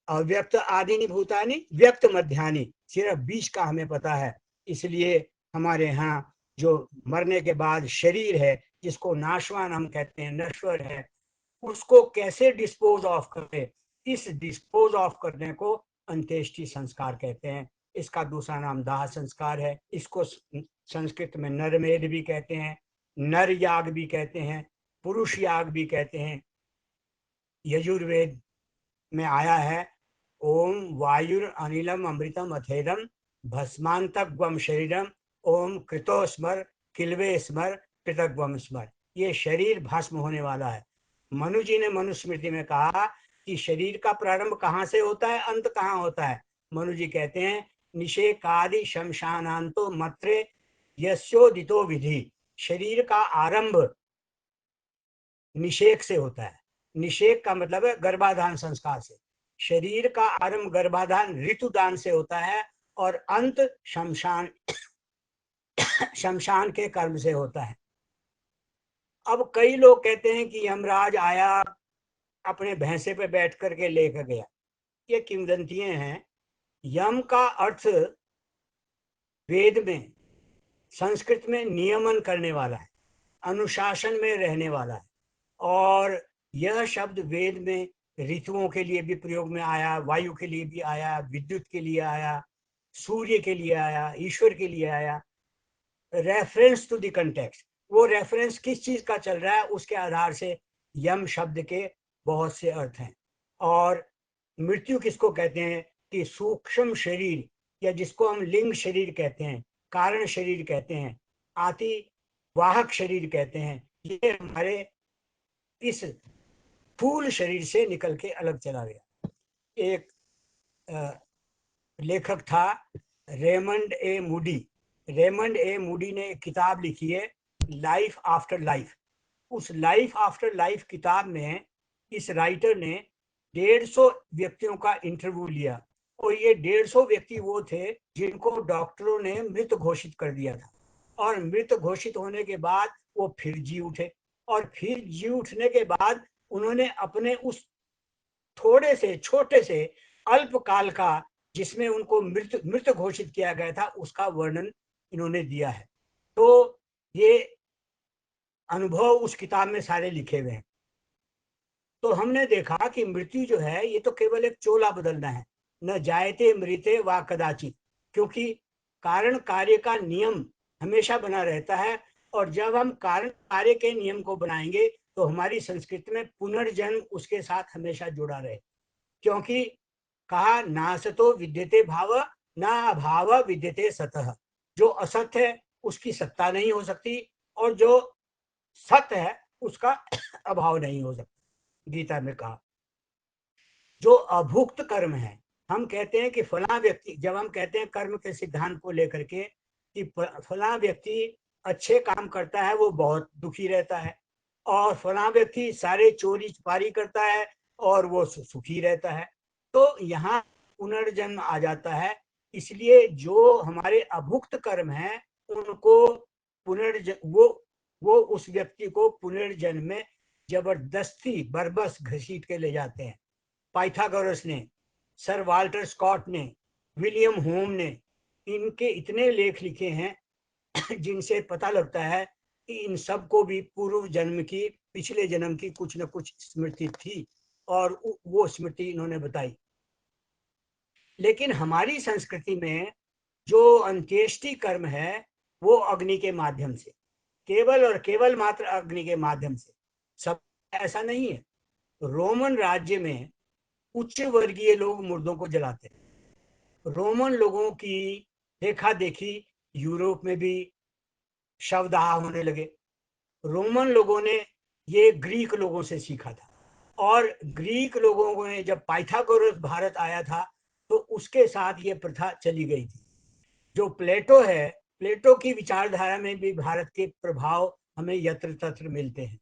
अव्यक्त आदिनि भूतानि व्यक्त मध्यानि, सिर्फ 20 का हमें पता है। इसलिए हमारे यहाँ जो मरने के बाद शरीर है, जिसको नाशवान हम कहते हैं, नश्वर है, उसको कैसे डिस्पोज ऑफ करें, इस डिस्पोज ऑफ करने को अंत्येष्टि संस्कार कहते हैं। इसका दूसरा नाम दाह संस्कार है। इसको संस्कृत में नरमेध भी कहते हैं, नर याग भी कहते हैं, पुरुष याग भी कहते हैं। यजुर्वेद में आया है, ओम वायुर अनिलम अमृतम अथेदम भस्मांतग्वम शरीरम ओम कृतो स्मर किल्वे स्मर कृतग्वम स्मर। ये शरीर भस्म होने वाला है। मनु जी ने मनुस्मृति में कहा कि शरीर का प्रारंभ कहाँ से होता है, अंत कहाँ होता है। मनु जी कहते हैं निषेकादि शमशानांतो मत्रे यस्योदितो विधि। शरीर का आरंभ निषेक से होता है। निषेक का मतलब है गर्भाधान संस्कार से। शरीर का आरंभ गर्भाधान ऋतुदान से होता है और अंत शमशान के कर्म से होता है। अब कई लोग कहते हैं कि यमराज आया, अपने भैंसे पे बैठ करके लेकर गया। ये किंवदंतियां हैं। यम का अर्थ वेद में, संस्कृत में नियमन करने वाला है, अनुशासन में रहने वाला है। और यह शब्द वेद में ऋतुओं के लिए भी प्रयोग में आया, वायु के लिए भी आया, विद्युत के लिए आया, सूर्य के लिए आया, ईश्वर के लिए आया। रेफरेंस टू द कंटेक्स्ट, वो रेफरेंस किस चीज का चल रहा है उसके आधार से यम शब्द के बहुत से अर्थ हैं। और मृत्यु किसको कहते हैं कि सूक्ष्म शरीर, या जिसको हम लिंग शरीर कहते हैं, कारण शरीर कहते हैं, आति वाहक शरीर कहते हैं, ये हमारे इस स्थूल शरीर से निकल के अलग चला गया। एक लेखक था रेमंड ए मूडी। रेमंड ए मूडी ने एक किताब लिखी है लाइफ आफ्टर लाइफ। उस लाइफ आफ्टर लाइफ किताब में इस राइटर ने 150 व्यक्तियों का इंटरव्यू लिया, और ये 150 व्यक्ति वो थे जिनको डॉक्टरों ने मृत घोषित कर दिया था, और मृत घोषित होने के बाद वो फिर जी उठे, और फिर जी उठने के बाद उन्होंने अपने उस थोड़े से छोटे से अल्पकाल का, जिसमें उनको मृत घोषित किया गया था, उसका वर्णन इन्होंने दिया है। तो ये अनुभव उस किताब में सारे लिखे हुए हैं। तो हमने देखा कि मृत्यु जो है ये तो केवल एक चोला बदलना है, न जायते मृते वा कदाचित, क्योंकि कारण कार्य का नियम हमेशा बना रहता है, और जब हम कारण कार्य के नियम को बनाएंगे तो हमारी संस्कृति में पुनर्जन्म उसके साथ हमेशा जुड़ा रहे, क्योंकि कहा नासतो विद्यते भाव ना अभाव विद्यते सतः। जो असत है उसकी सत्ता नहीं हो सकती, और जो सत्य है उसका अभाव नहीं हो सकता। गीता में कहा जो अभुक्त कर्म है, हम कहते हैं कि फला व्यक्ति, जब हम कहते हैं कर्म के सिद्धांत को लेकर के कि फला व्यक्ति अच्छे काम करता है वो बहुत दुखी रहता है, और फला व्यक्ति सारे चोरी चपारी करता है और वो सुखी रहता है, तो यहाँ पुनर्जन्म आ जाता है। इसलिए जो हमारे अभुक्त कर्म हैं उनको वो उस व्यक्ति को पुनर्जन्म में जबरदस्ती बरबस घसीट के ले जाते हैं। पाइथागोरस ने, सर वाल्टर स्कॉट ने, विलियम होम ने इनके इतने लेख लिखे हैं जिनसे पता लगता है कि इन सब को भी पूर्व जन्म की, पिछले जन्म की कुछ न कुछ स्मृति थी, और वो स्मृति इन्होंने बताई। लेकिन हमारी संस्कृति में जो अंत्येष्टि कर्म है वो अग्नि के माध्यम से, केवल और केवल मात्र अग्नि के माध्यम से। सब ऐसा नहीं है। रोमन राज्य में उच्च वर्गीय लोग मुर्दों को जलाते हैं। रोमन लोगों की देखा देखी यूरोप में भी शवदाह होने लगे। रोमन लोगों ने ये ग्रीक लोगों से सीखा था, और ग्रीक लोगों ने जब पाइथागोरस भारत आया था तो उसके साथ ये प्रथा चली गई थी। जो प्लेटो है, प्लेटो की विचारधारा में भी भारत के प्रभाव हमें यत्र तत्र मिलते हैं।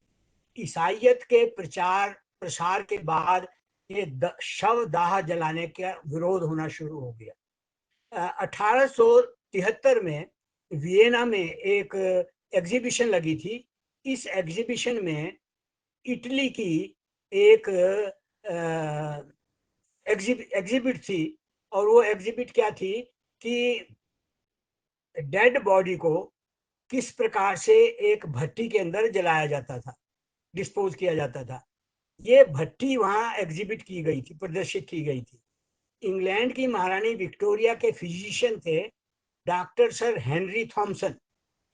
ईसाइयत के प्रचार प्रसार के बाद ये शव दाह जलाने का विरोध होना शुरू हो गया। 1873 में वियना में एक एग्जीबिशन लगी थी। इस एग्जीबिशन में इटली की एक एग्जिबिट थी, और वो एग्जिबिट क्या थी कि डेड बॉडी को किस प्रकार से एक भट्टी के अंदर जलाया जाता था, डिस्पोज किया जाता था। ये भट्टी वहां एग्जिबिट की गई थी, प्रदर्शित की गई थी। इंग्लैंड की महारानी विक्टोरिया के फिजिशियन थे डॉक्टर सर हेनरी थॉमसन।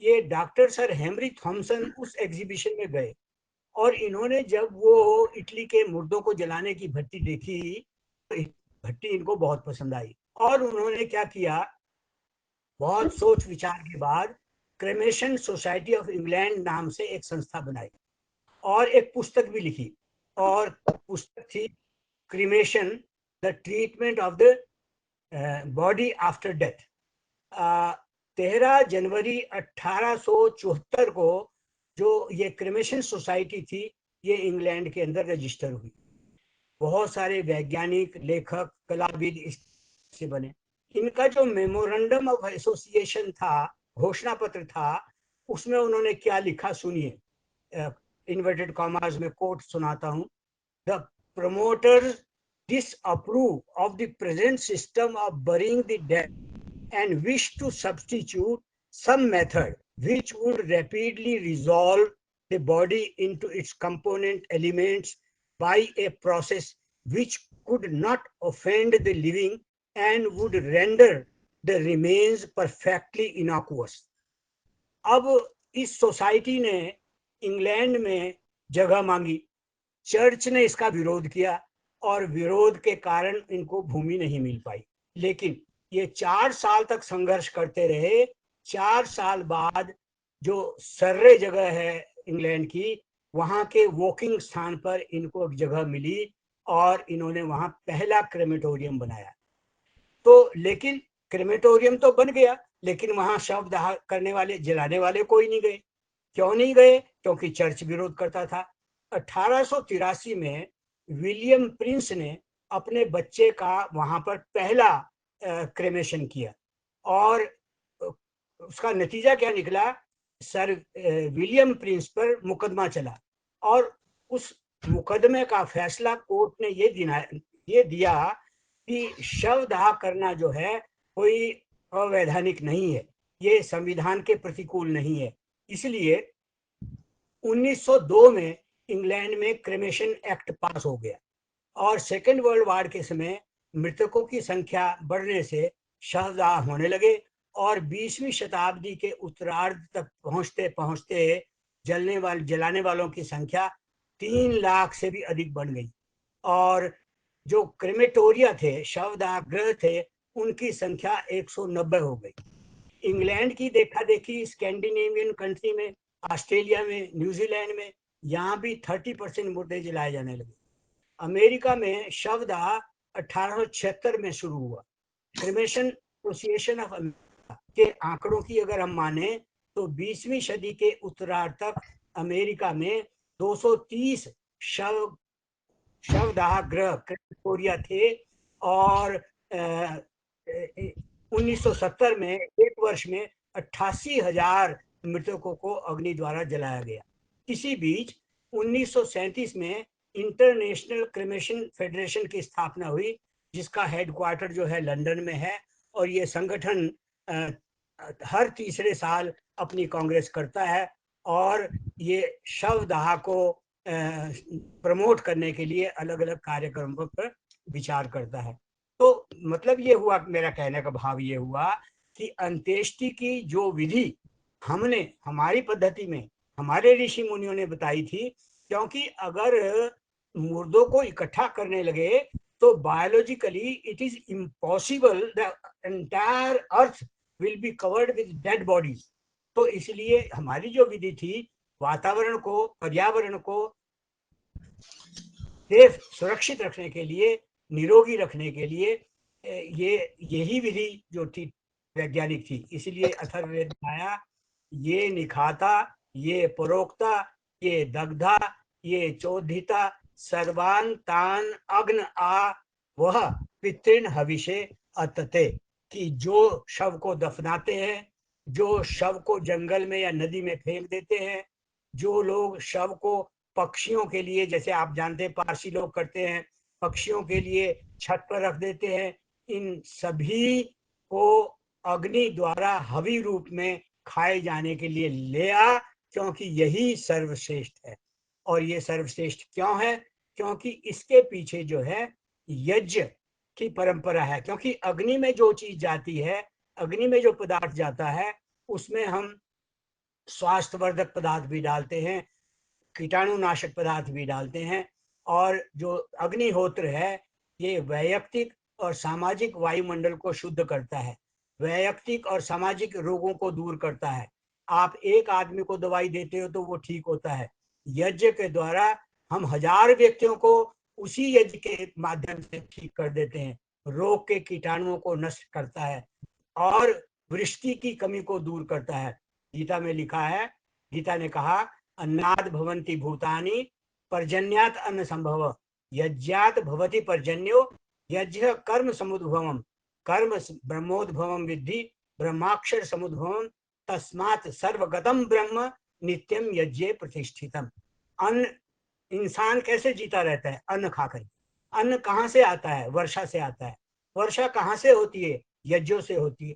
ये डॉक्टर सर हेनरी थॉमसन उस एग्जीबिशन में गए, और इन्होंने जब वो इटली के मुर्दों को जलाने की भट्टी देखी तो भट्टी इनको बहुत पसंद आई, और उन्होंने क्या किया, बहुत सोच विचार के बाद क्रेमेशन सोसाइटी ऑफ इंग्लैंड नाम से एक संस्था बनाई, और एक पुस्तक भी लिखी, और पुस्तक थी cremation the treatment of the body after death. 13 जनवरी 1874 को जो ये क्रेमेशन सोसाइटी थी ये इंग्लैंड के अंदर रजिस्टर हुई। बहुत सारे वैज्ञानिक, लेखक, कलाविद इससे बने। इनका जो मेमोरेंडम ऑफ एसोसिएशन था, घोषणा पत्र था, उसमें उन्होंने क्या लिखा सुनिए, इन्वर्टेड कॉमास में कोट सुनाता हूं। The promoters disapprove of the present system of burying the dead and wish to substitute some method which would rapidly resolve the body into its component elements by a process which could not offend the living and would render the remains perfectly innocuous. अब इस society ने England में जगह मांगी, church ने इसका विरोध किया, और विरोध के कारण इनको भूमि नहीं मिल पाई। लेकिन ये 4 साल तक संघर्ष करते रहे। 4 साल बाद जो सर्रे जगह है इंग्लैंड की, वहां के वोकिंग स्थान पर इनको एक जगह मिली और इन्होंने वहां पहला क्रेमेटोरियम बनाया। तो लेकिन क्रेमेटोरियम तो बन गया, लेकिन वहां शव दाह करने वाले, जलाने वाले कोई नहीं गए। क्यों नहीं गए? क्योंकि चर्च विरोध करता था। 1883 में विलियम प्रिंस ने अपने बच्चे का वहां पर पहला क्रेमेशन किया और उसका नतीजा क्या निकला? सर विलियम प्रिंस पर मुकदमा चला और उस मुकदमे का फैसला कोर्ट ने ये दिया कि शवदाह करना जो है कोई अवैधानिक नहीं है, ये संविधान के प्रतिकूल नहीं है। इसलिए 1902 में इंग्लैंड में क्रेमेशन एक्ट पास हो गया और सेकेंड वर्ल्ड वॉर के समय मृतकों की संख्या बढ़ने से शवदाह होने लगे और 20वीं शताब्दी के उत्तरार्ध तक पहुंचते पहुंचते जलाने वालों की संख्या 3 लाख से भी अधिक बढ़ गई और जो क्रेमेटोरिया थे, शवदाह गृह थे, उनकी संख्या 190 हो गई। इंग्लैंड की देखा देखी स्कैंडिनेवियन कंट्री में, ऑस्ट्रेलिया में, न्यूजीलैंड में, यहाँ भी 30% मुर्दे जलाए जाने लगे। अमेरिका में शवदाह 1876 में शुरू हुआ। क्रिमेशन एसोसिएशन ऑफ अमेरिका के आंकड़ों की अगर हम माने तो 20वीं सदी के उत्तरार्ध तक अमेरिका में 230 शवदाह गृह क्रेमेटोरिया थे और 1970 में एक वर्ष में 88,000 मृतकों को अग्नि द्वारा जलाया गया। इसी बीच 1937 में इंटरनेशनल क्रेमेशन फेडरेशन की स्थापना हुई, जिसका हेडक्वार्टर जो है लंदन में है और ये संगठन हर तीसरे साल अपनी कांग्रेस करता है और ये शवदाह को प्रमोट करने के लिए अलग अलग कार्यक्रमों पर विचार करता है। तो मतलब ये हुआ, मेरा कहने का भाव ये हुआ कि अंत्येष्टि की जो विधि हमने हमारी पद्धति में हमारे ऋषि मुनियों ने बताई थी, क्योंकि अगर मुर्दों को इकट्ठा करने लगे तो biologically it is impossible, the entire earth will be covered with dead bodies. तो इसलिए हमारी जो विधि थी, वातावरण को, पर्यावरण को सेफ, सुरक्षित रखने के लिए, निरोगी रखने के लिए यही विधि जो थी वैज्ञानिक थी। इसलिए अथर्ववेद में आया, ये निखाता, ये परोक्ता, ये दग्धा, ये चोदिता, सर्वान तान अग्न आ वह पितृन हविषे अतते, कि जो शव को दफनाते हैं, जो शव को जंगल में या नदी में फेंक देते हैं, जो लोग शव को पक्षियों के लिए, जैसे आप जानते हैं पारसी लोग करते हैं, पक्षियों के लिए छत पर रख देते हैं, इन सभी को अग्नि द्वारा हवि रूप में खाए जाने के लिए ले आ, क्योंकि यही सर्वश्रेष्ठ है। और ये सर्वश्रेष्ठ क्यों है? क्योंकि इसके पीछे जो है यज्ञ की परंपरा है। क्योंकि अग्नि में जो चीज जाती है, अग्नि में जो पदार्थ जाता है, उसमें हम स्वास्थ्यवर्धक पदार्थ भी डालते हैं, कीटाणुनाशक पदार्थ भी डालते हैं, और जो अग्निहोत्र है ये वैयक्तिक और सामाजिक वायुमंडल को शुद्ध करता है, वैयक्तिक और सामाजिक रोगों को दूर करता है। आप एक आदमी को दवाई देते हो तो वो ठीक होता है, यज्ञ के द्वारा हम 1000 व्यक्तियों को उसी यज्ञ के माध्यम से ठीक कर देते हैं, रोग के कीटाणुओं को नष्ट करता है और वृष्टि की कमी को दूर करता है। गीता में लिखा है, गीता ने कहा, अन्नाद भवन्ति भूतानि पर्जन्यात अन्न संभव, यज्ञात भवति पर्जन्यो यज्ञ कर्म समुद्भवम, कर्म ब्रह्मोद्भवम विद्धि ब्रह्माक्षर समुद्भवम, तस्मात् सर्वगतम ब्रह्म नित्यम यज्ञे प्रतिष्ठितम। अन्न, इंसान कैसे जीता रहता है? अन्न खाकर। अन्न कहाँ से आता है? वर्षा से आता है। वर्षा कहाँ से होती है? यज्ञों से होती है।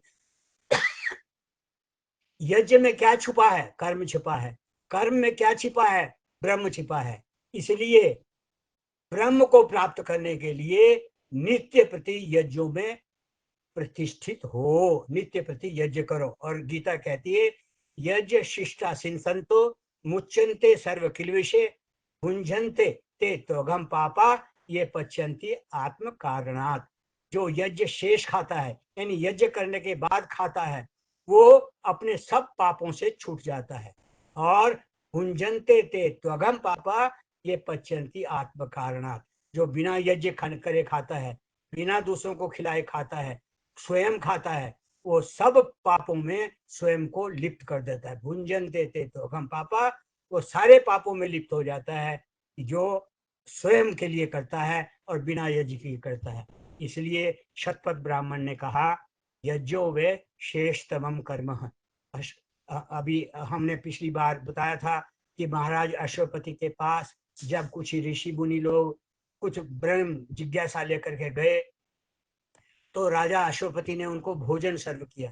यज्ञ में क्या छुपा है? कर्म छुपा है। कर्म में क्या छिपा है? ब्रह्म छिपा है। इसलिए ब्रह्म को प्राप्त करने के लिए नित्य प्रति यज्ञों में प्रतिष्ठित हो, नित्य प्रति यज्ञ करो। और गीता कहती है, यज्ञ शिष्टा सिंसंतो मुच्यन्ते सर्व किल्विषे भुंजन्ते ते त्वगम पापा ये पच्यन्ति आत्म कारणात्। जो यज्ञ शेष खाता है, यानी यज्ञ करने के बाद खाता है, वो अपने सब पापों से छूट जाता है। और भुंजन्ते ते त्वगम पापा ये पच्यन्ति आत्म कारणात्। जो बिना यज्ञ करे खाता है, बिना दूसरों को खिलाए खाता है, स्वयं खाता है, वो सब पापों में स्वयं को लिप्त कर देता है। भुंजन्ते ते त्वगम पापा, वो सारे पापों में लिप्त हो जाता है जो स्वयं के लिए करता है और बिना यज्ञ के करता है। इसलिए शतपथ ब्राह्मण ने कहा यज्ञो वे शेषतमम कर्म। अभी हमने पिछली बार बताया था कि महाराज अश्वपति के पास जब कुछ ऋषि मुनि लोग कुछ ब्रह्म जिज्ञासा लेकर के गए तो राजा अश्वपति ने उनको भोजन सर्व किया,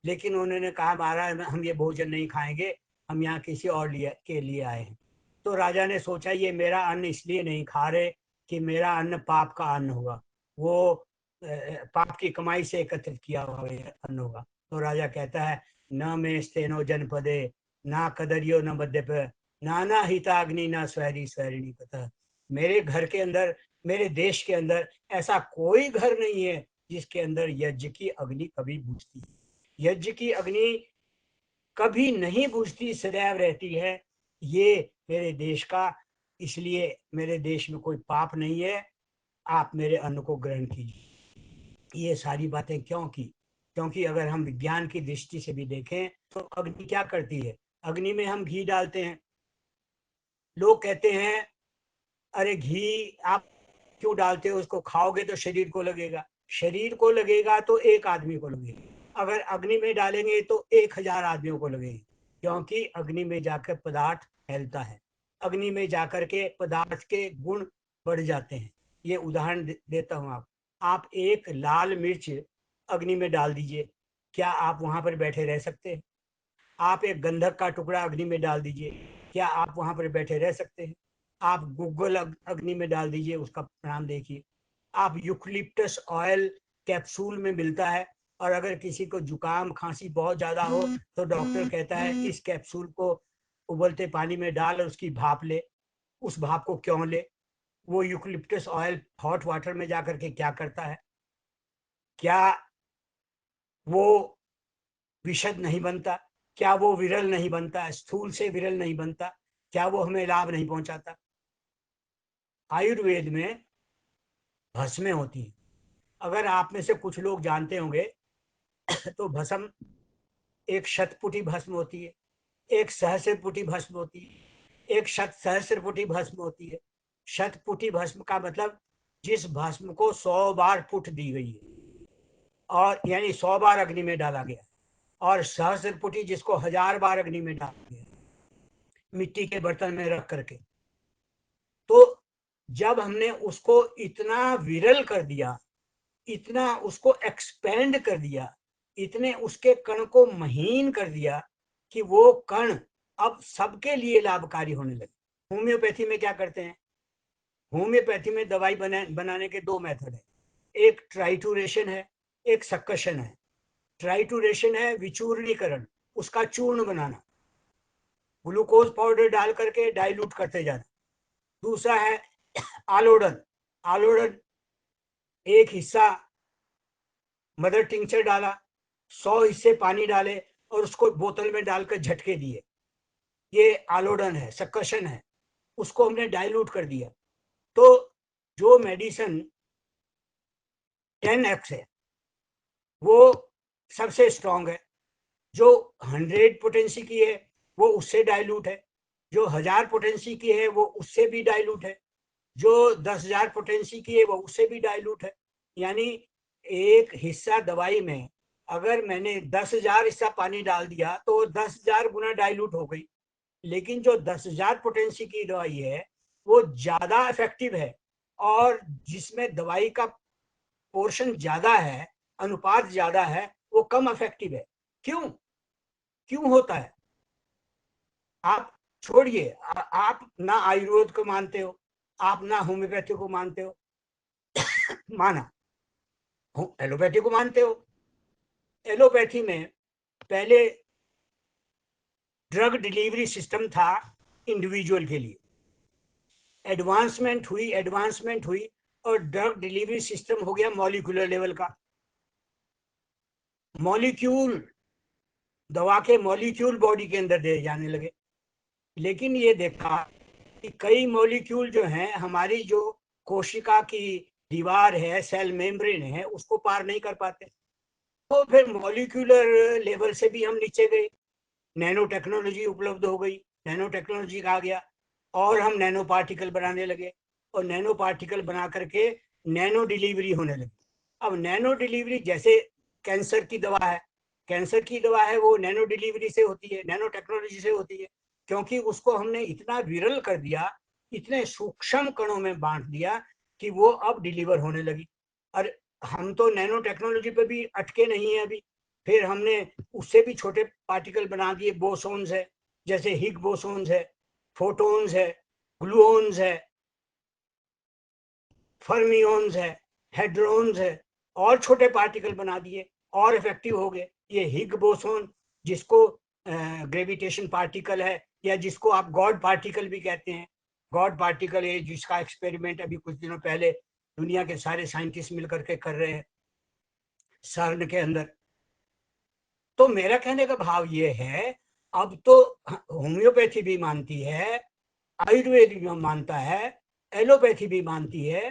लेकिन उन्होंने कहा महाराज हम ये भोजन नहीं खाएंगे, हम यहाँ किसी और के लिए आए हैं। तो राजा ने सोचा ये मेरा अन्न इसलिए नहीं खा रहे कि मेरा अन्न पाप का अन्न होगा, वो पाप की कमाई से एकत्रित किया हुआ अन्न होगा। तो राजा कहता है न मे स्तेनो जनपदे ना कदरियो न मद्यप नाना हिताग्नि ना स्वैरी स्वैरिणी पता। मेरे घर के अंदर, मेरे देश के अंदर ऐसा कोई घर नहीं है जिसके अंदर यज्ञ की अग्नि कभी बुझती है। यज्ञ की अग्नि कभी नहीं बुझती, सदैव रहती है। ये मेरे देश का, इसलिए मेरे देश में कोई पाप नहीं है, आप मेरे अन्न को ग्रहण कीजिए। ये सारी बातें क्यों की? क्योंकि अगर हम विज्ञान की दृष्टि से भी देखें तो अग्नि क्या करती है? अग्नि में हम घी डालते हैं, लोग कहते हैं अरे घी आप क्यों डालते हो, उसको खाओगे तो शरीर को लगेगा। शरीर को लगेगा तो एक आदमी को लगेगा, अगर अग्नि में डालेंगे तो 1000 आदमियों को लगेगी, क्योंकि अग्नि में जाकर पदार्थ फैलता है, अग्नि में जाकर के पदार्थ के गुण बढ़ जाते हैं। ये उदाहरण देता हूँ। आप एक लाल मिर्च अग्नि में डाल दीजिए, क्या आप वहां पर बैठे रह सकते हैं? आप एक गंधक का टुकड़ा अग्नि में डाल दीजिए, क्या आप वहां पर बैठे रह सकते हैं? आप गूगल अग्नि में डाल दीजिए, उसका परिणाम देखिए। आप यूकलिप्टस ऑयल कैप्सूल में मिलता है, और अगर किसी को जुकाम खांसी बहुत ज्यादा हो तो डॉक्टर कहता है इस कैप्सूल को उबलते पानी में डाल और उसकी भाप ले। उस भाप को क्यों ले? वो यूकलिप्टस ऑयल हॉट वाटर में जाकर के क्या करता है? क्या वो विषद नहीं बनता? क्या वो विरल नहीं बनता? स्थूल से विरल नहीं बनता? क्या वो हमें लाभ नहीं पहुंचाता? आयुर्वेद में भस्में होती है, अगर आप में से कुछ लोग जानते होंगे तो भस्म, एक शतपुटी भस्म होती है, एक सहस्रपुटी भस्म होती है, एक शत सहस्रपुटी भस्म होती है। शतपुटी भस्म का मतलब जिस भस्म को 100 बार पुट दी गई है, और यानी 100 बार अग्नि में डाला गया, और सहस्रपुटी जिसको 1000 बार अग्नि में डाला गया मिट्टी के बर्तन में रख करके। तो जब हमने उसको इतना विरल कर दिया, इतना उसको एक्सपेंड कर दिया, इतने उसके कण को महीन कर दिया कि वो कण अब सबके लिए लाभकारी होने लगे। होम्योपैथी में क्या करते हैं? होम्योपैथी में दवाई बनाने के 2 मेथड है, एक ट्राइटूरेशन है, एक सक्कशन है। ट्राइटूरेशन है विचूर्णीकरण, उसका चूर्ण बनाना, ग्लूकोज पाउडर डाल करके डाइल्यूट करते जाना। दूसरा है आलोडन। आलोडन एक हिस्सा मदर टिंचर डाला, 100 हिस्से पानी डाले और उसको बोतल में डालकर झटके दिए, ये आलोडन है, सक्कशन है। उसको हमने डाइल्यूट कर दिया। तो जो मेडिसिन 10x है वो सबसे स्ट्रॉन्ग है, जो 100 पोटेंसी की है वो उससे डाइल्यूट है, जो 1000 पोटेंसी की है वो उससे भी डाइल्यूट है, जो 10,000 पोटेंसी की है वो उससे भी डाइल्यूट है। यानी एक हिस्सा दवाई में अगर मैंने 10,000 हिस्सा पानी डाल दिया तो 10,000 गुना डाइल्यूट हो गई, लेकिन जो 10,000 पोटेंसी की दवाई है वो ज्यादा इफेक्टिव है, और जिसमें दवाई का पोर्शन ज्यादा है, अनुपात ज्यादा है, वो कम इफेक्टिव है। क्यों? क्यों होता है? आप छोड़िए, आप ना आयुर्वेद को मानते हो, आप ना होम्योपैथी को मानते हो, माना एलोपैथी को मानते हो। एलोपैथी में पहले ड्रग डिलीवरी सिस्टम था इंडिविजुअल के लिए, एडवांसमेंट हुई और ड्रग डिलीवरी सिस्टम हो गया मॉलिक्यूलर लेवल का। मॉलिक्यूल, दवा के मॉलिक्यूल बॉडी के अंदर दे जाने लगे। लेकिन ये देखा कि कई मॉलिक्यूल जो हैं हमारी जो कोशिका की दीवार है, सेल मेम्ब्रेन है, उसको पार नहीं कर पाते। तो फिर मॉलिक्यूलर लेवल से भी हम नीचे गए, नैनो टेक्नोलॉजी उपलब्ध हो गई, नैनो टेक्नोलॉजी आ गया और हम नैनो पार्टिकल बनाने लगे और नैनो पार्टिकल बना करके नैनो डिलीवरी होने लगी। अब नैनो डिलीवरी जैसे कैंसर की दवा है, कैंसर की दवा है वो नैनो डिलीवरी से होती है, नैनो टेक्नोलॉजी से होती है, क्योंकि उसको हमने इतना विरल कर दिया, इतने सूक्ष्म कणों में बांट दिया कि वो अब डिलीवर होने लगी। और हम तो नैनो टेक्नोलॉजी पे भी अटके नहीं है अभी, फिर हमने उससे भी छोटे पार्टिकल बना दिए, बोसोन्स है, जैसे हिग बोसोन्स है, फोटोन्स है, ग्लूओन्स है, फर्मियोन्स है, हेड्रोन्स है, और छोटे पार्टिकल बना दिए और इफेक्टिव हो गए। ये हिग बोसोन, जिसको ग्रेविटेशन पार्टिकल है, या जिसको आप गॉड पार्टिकल भी कहते हैं, गॉड पार्टिकल है, जिसका एक्सपेरिमेंट अभी कुछ दिनों पहले दुनिया के सारे साइंटिस्ट मिलकर के कर रहे हैं सर्न के अंदर। तो मेरा कहने का भाव ये है, अब तो होम्योपैथी भी मानती है, आयुर्वेद भी मानता है, एलोपैथी भी मानती है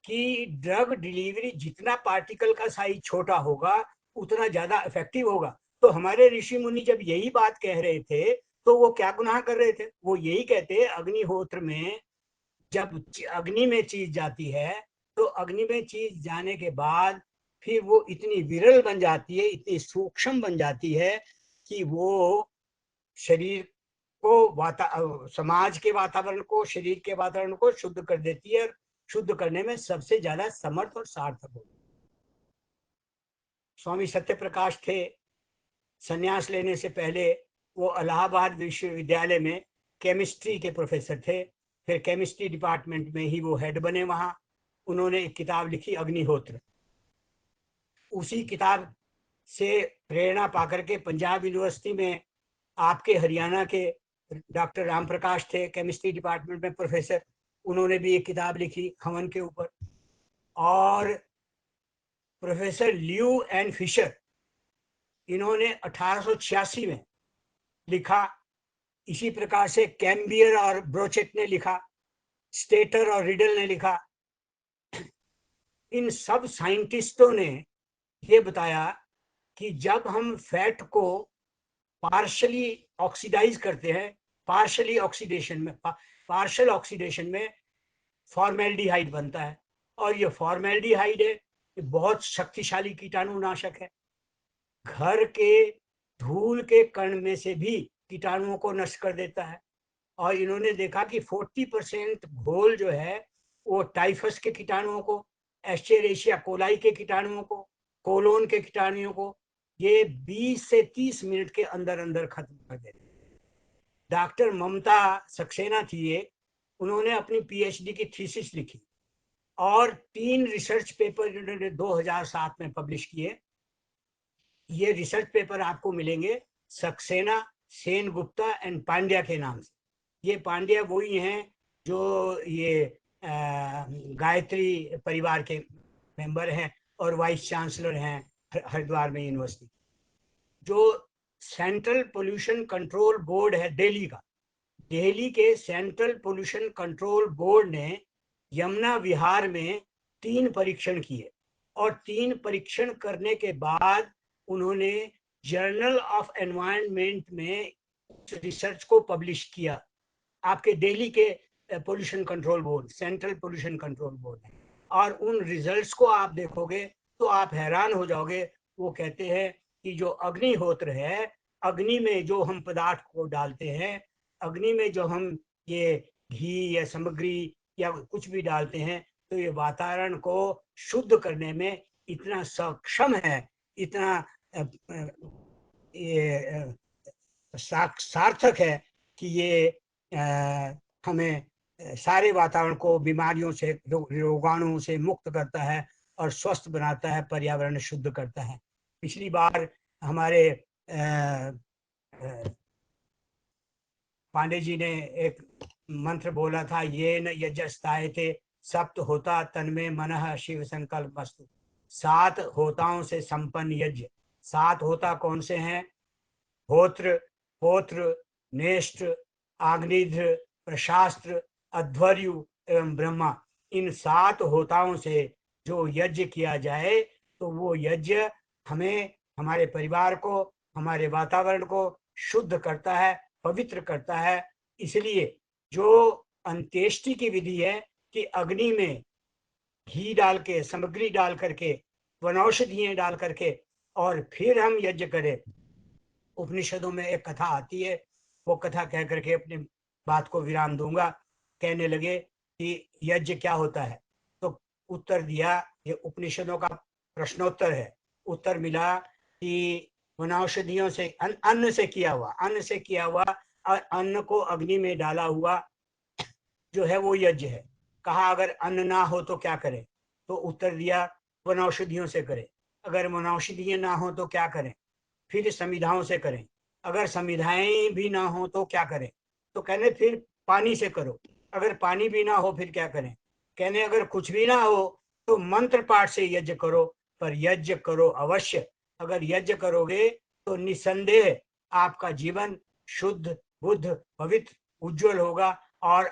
कि ड्रग डिलीवरी जितना पार्टिकल का साइज छोटा होगा उतना ज्यादा इफेक्टिव होगा। तो हमारे ऋषि मुनि जब यही बात कह रहे थे तो वो क्या गुनाह कर रहे थे? वो यही कहते, अग्निहोत्र में जब अग्नि में चीज जाती है तो अग्नि में चीज जाने के बाद फिर वो इतनी विरल बन जाती है, इतनी सूक्ष्म बन जाती है कि वो शरीर को, समाज के वातावरण को, शरीर के वातावरण को शुद्ध कर देती है, और शुद्ध करने में सबसे ज्यादा समर्थ और सार्थक हो। स्वामी सत्यप्रकाश थे, संन्यास लेने से पहले वो इलाहाबाद विश्वविद्यालय में केमिस्ट्री के प्रोफेसर थे, फिर केमिस्ट्री डिपार्टमेंट में ही वो हेड बने वहां। उन्होंने एक किताब लिखी अग्निहोत्र। उसी किताब से प्रेरणा पाकर के पंजाब यूनिवर्सिटी में आपके हरियाणा के डॉक्टर राम प्रकाश थे, केमिस्ट्री डिपार्टमेंट में प्रोफेसर, उन्होंने भी एक किताब लिखी हवन के ऊपर। और प्रोफेसर ल्यू एंड फिशर, इन्होंने 1886 में लिखा। इसी प्रकार से कैम्बियर और ब्रोचेट ने लिखा, स्टेटर और रिडल ने लिखा। इन सब साइंटिस्टों ने यह बताया कि जब हम फैट को पार्शली ऑक्सीडाइज करते हैं, पार्शियल ऑक्सीडेशन में फॉर्मेल्डिहाइड बनता है, और ये फॉर्मेल्डिहाइड है, ये बहुत शक्तिशाली कीटाणुनाशक है। घर के धूल के कण में से भी कीटाणुओं को नष्ट कर देता है। और इन्होंने देखा कि 40% घोल जो है वो टाइफस के कीटाणुओं को, एस्चेरेशिया कोलाई के कीटाणुओं को, कोलोन के कीटाणुओं को ये 20 से 30 मिनट के अंदर अंदर खत्म कर देते। डॉक्टर ममता सक्सेना थी ये, उन्होंने अपनी पीएचडी की थीसिस लिखी और 3 रिसर्च पेपर इन्होंने 2007 में पब्लिश किए। ये रिसर्च पेपर आपको मिलेंगे सक्सेना, सेन गुप्ता एंड पांड्या के नाम से। ये पांड्या वही हैं जो ये गायत्री परिवार के मेंबर हैं और वाइस चांसलर हैं हरिद्वार में यूनिवर्सिटी। जो सेंट्रल पोल्यूशन कंट्रोल बोर्ड है दिल्ली का, दिल्ली के सेंट्रल पोल्यूशन कंट्रोल बोर्ड ने यमुना विहार में 3 परीक्षण किए, और 3 परीक्षण करने के बाद उन्होंने जर्नल ऑफ एनवायरनमेंट में रिसर्च को पब्लिश किया। आपके दिल्ली के pollution control board, central pollution control board है, और उन रिजल्ट्स को आप देखोगे तो आप हैरान हो जाओगे। वो कहते हैं कि जो अग्निहोत्र है, अग्नि में जो हम पदार्थ को डालते हैं, अग्नि में जो हम ये घी या सामग्री या कुछ भी डालते हैं, तो ये वातावरण को शुद्ध करने में इतना सक्षम है, इतना ये सार्थक है कि ये हमें सारे वातावरण को बीमारियों से, रोगाणुओं से मुक्त करता है और स्वस्थ बनाता है, पर्यावरण शुद्ध करता है। पिछली बार हमारे पांडे जी ने एक मंत्र बोला था, ये न यजस्तायते सप्त होता तन्मे मनः शिव संकल्प मस्तु। 7 होताओं से संपन्न यज्ञ। 7 होता कौन से हैं? होत्र, होत्र, नेष्ठ, आग्निध्र, प्रशास्त्र, अध्वर्यु एवं ब्रह्मा। इन 7 होताओं से जो यज्ञ किया जाए तो वो यज्ञ हमें, हमारे परिवार को, हमारे वातावरण को शुद्ध करता है, पवित्र करता है। इसलिए जो अंत्येष्टि की विधि है कि अग्नि में घी डाल के, सामग्री डाल करके, वनौषधियां डाल करके और फिर हम यज्ञ करें। उपनिषदों में एक कथा आती है, वो कथा कह करके अपनी बात को विराम दूंगा। कहने लगे कि यज्ञ क्या होता है, तो उत्तर दिया, ये उपनिषदों का प्रश्नोत्तर है। उत्तर मिला कि वनौषधियों से, अन्न से किया हुआ, अन्न से किया हुआ, अन्न को अग्नि में डाला हुआ जो है वो यज्ञ है। कहा अगर अन्न ना हो तो क्या करें, तो उत्तर दिया वनौषधियों से करें। अगर वनौषधियां ना हो तो क्या करें, फिर संविधाओं से करें। अगर संविधाएं भी ना हो तो क्या करें, तो कहने फिर पानी से करो। अगर पानी भी ना हो फिर क्या करें, कहने अगर कुछ भी ना हो तो मंत्र पाठ से यज्ञ करो, पर यज्ञ करो अवश्य। अगर यज्ञ करोगे तो निसंदेह आपका जीवन शुद्ध, बुद्ध, पवित्र, उज्जवल होगा और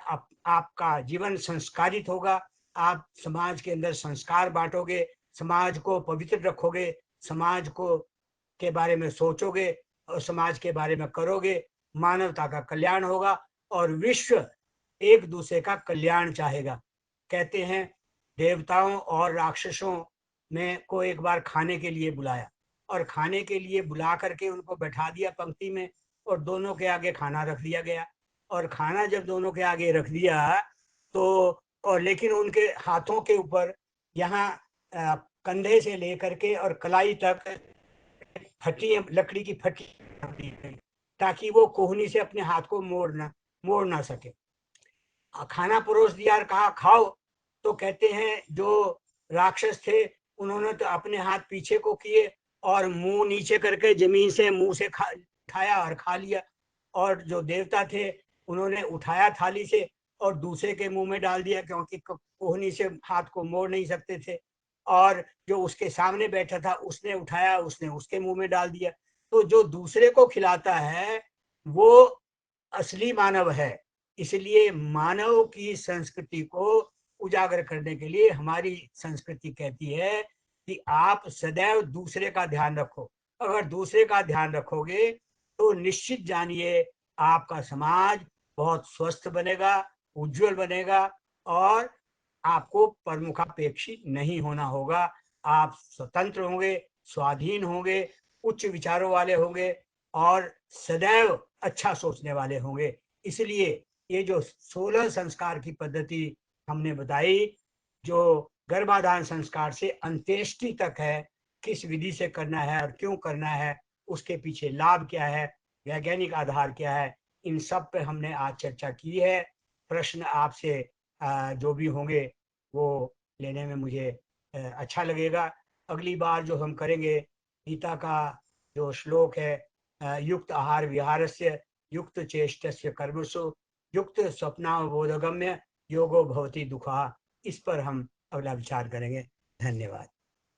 आपका जीवन संस्कारित होगा। आप समाज के अंदर संस्कार बांटोगे, समाज को पवित्र रखोगे, समाज को के बारे में सोचोगे और समाज के बारे में करोगे। मानवता का कल्याण होगा और विश्व एक दूसरे का कल्याण चाहेगा। कहते हैं देवताओं और राक्षसों में को एक बार खाने के लिए बुलाया और खाने के लिए बुला करके उनको बैठा दिया पंक्ति में और दोनों के आगे खाना रख दिया गया। और खाना जब दोनों के आगे रख दिया तो, और लेकिन उनके हाथों के ऊपर यहाँ कंधे से लेकर के और कलाई तक फटी, लकड़ी की फटी दी गई ताकि वो कोहनी से अपने हाथ को मोड़ ना सके। खाना परोस दिया और कहा खाओ, तो कहते हैं जो राक्षस थे उन्होंने तो अपने हाथ पीछे को किए और मुंह नीचे करके जमीन से मुंह से खाया और खा लिया। और जो देवता थे उन्होंने उठाया थाली से और दूसरे के मुंह में डाल दिया, क्योंकि कोहनी से हाथ को मोड़ नहीं सकते थे। और जो उसके सामने बैठा था उसने उठाया, उसने उसके मुंह में डाल दिया। तो जो दूसरे को खिलाता है वो असली मानव है। इसलिए मानव की संस्कृति को उजागर करने के लिए हमारी संस्कृति कहती है कि आप सदैव दूसरे का ध्यान रखो। अगर दूसरे का ध्यान रखोगे तो निश्चित जानिए आपका समाज बहुत स्वस्थ बनेगा, उज्जवल बनेगा और आपको प्रमुखापेक्षी नहीं होना होगा। आप स्वतंत्र होंगे, स्वाधीन होंगे, उच्च विचारों वाले होंगे और सदैव अच्छा सोचने वाले होंगे। इसलिए ये जो 16 संस्कार की पद्धति हमने बताई, जो गर्भाधान संस्कार से अंत्येष्टि तक है, किस विधि से करना है और क्यों करना है, उसके पीछे लाभ क्या है, वैज्ञानिक आधार क्या है, इन सब पे हमने आज चर्चा की है। प्रश्न आपसे जो भी होंगे वो लेने में मुझे अच्छा लगेगा। अगली बार जो हम करेंगे गीता का जो श्लोक है युक्त आहार विहारस्य युक्त चेष्टस्य कर्मसु युक्त स्वप्नावबोधगम्य योगो भवति दुःखः, इस पर हम अगला विचार करेंगे। धन्यवाद।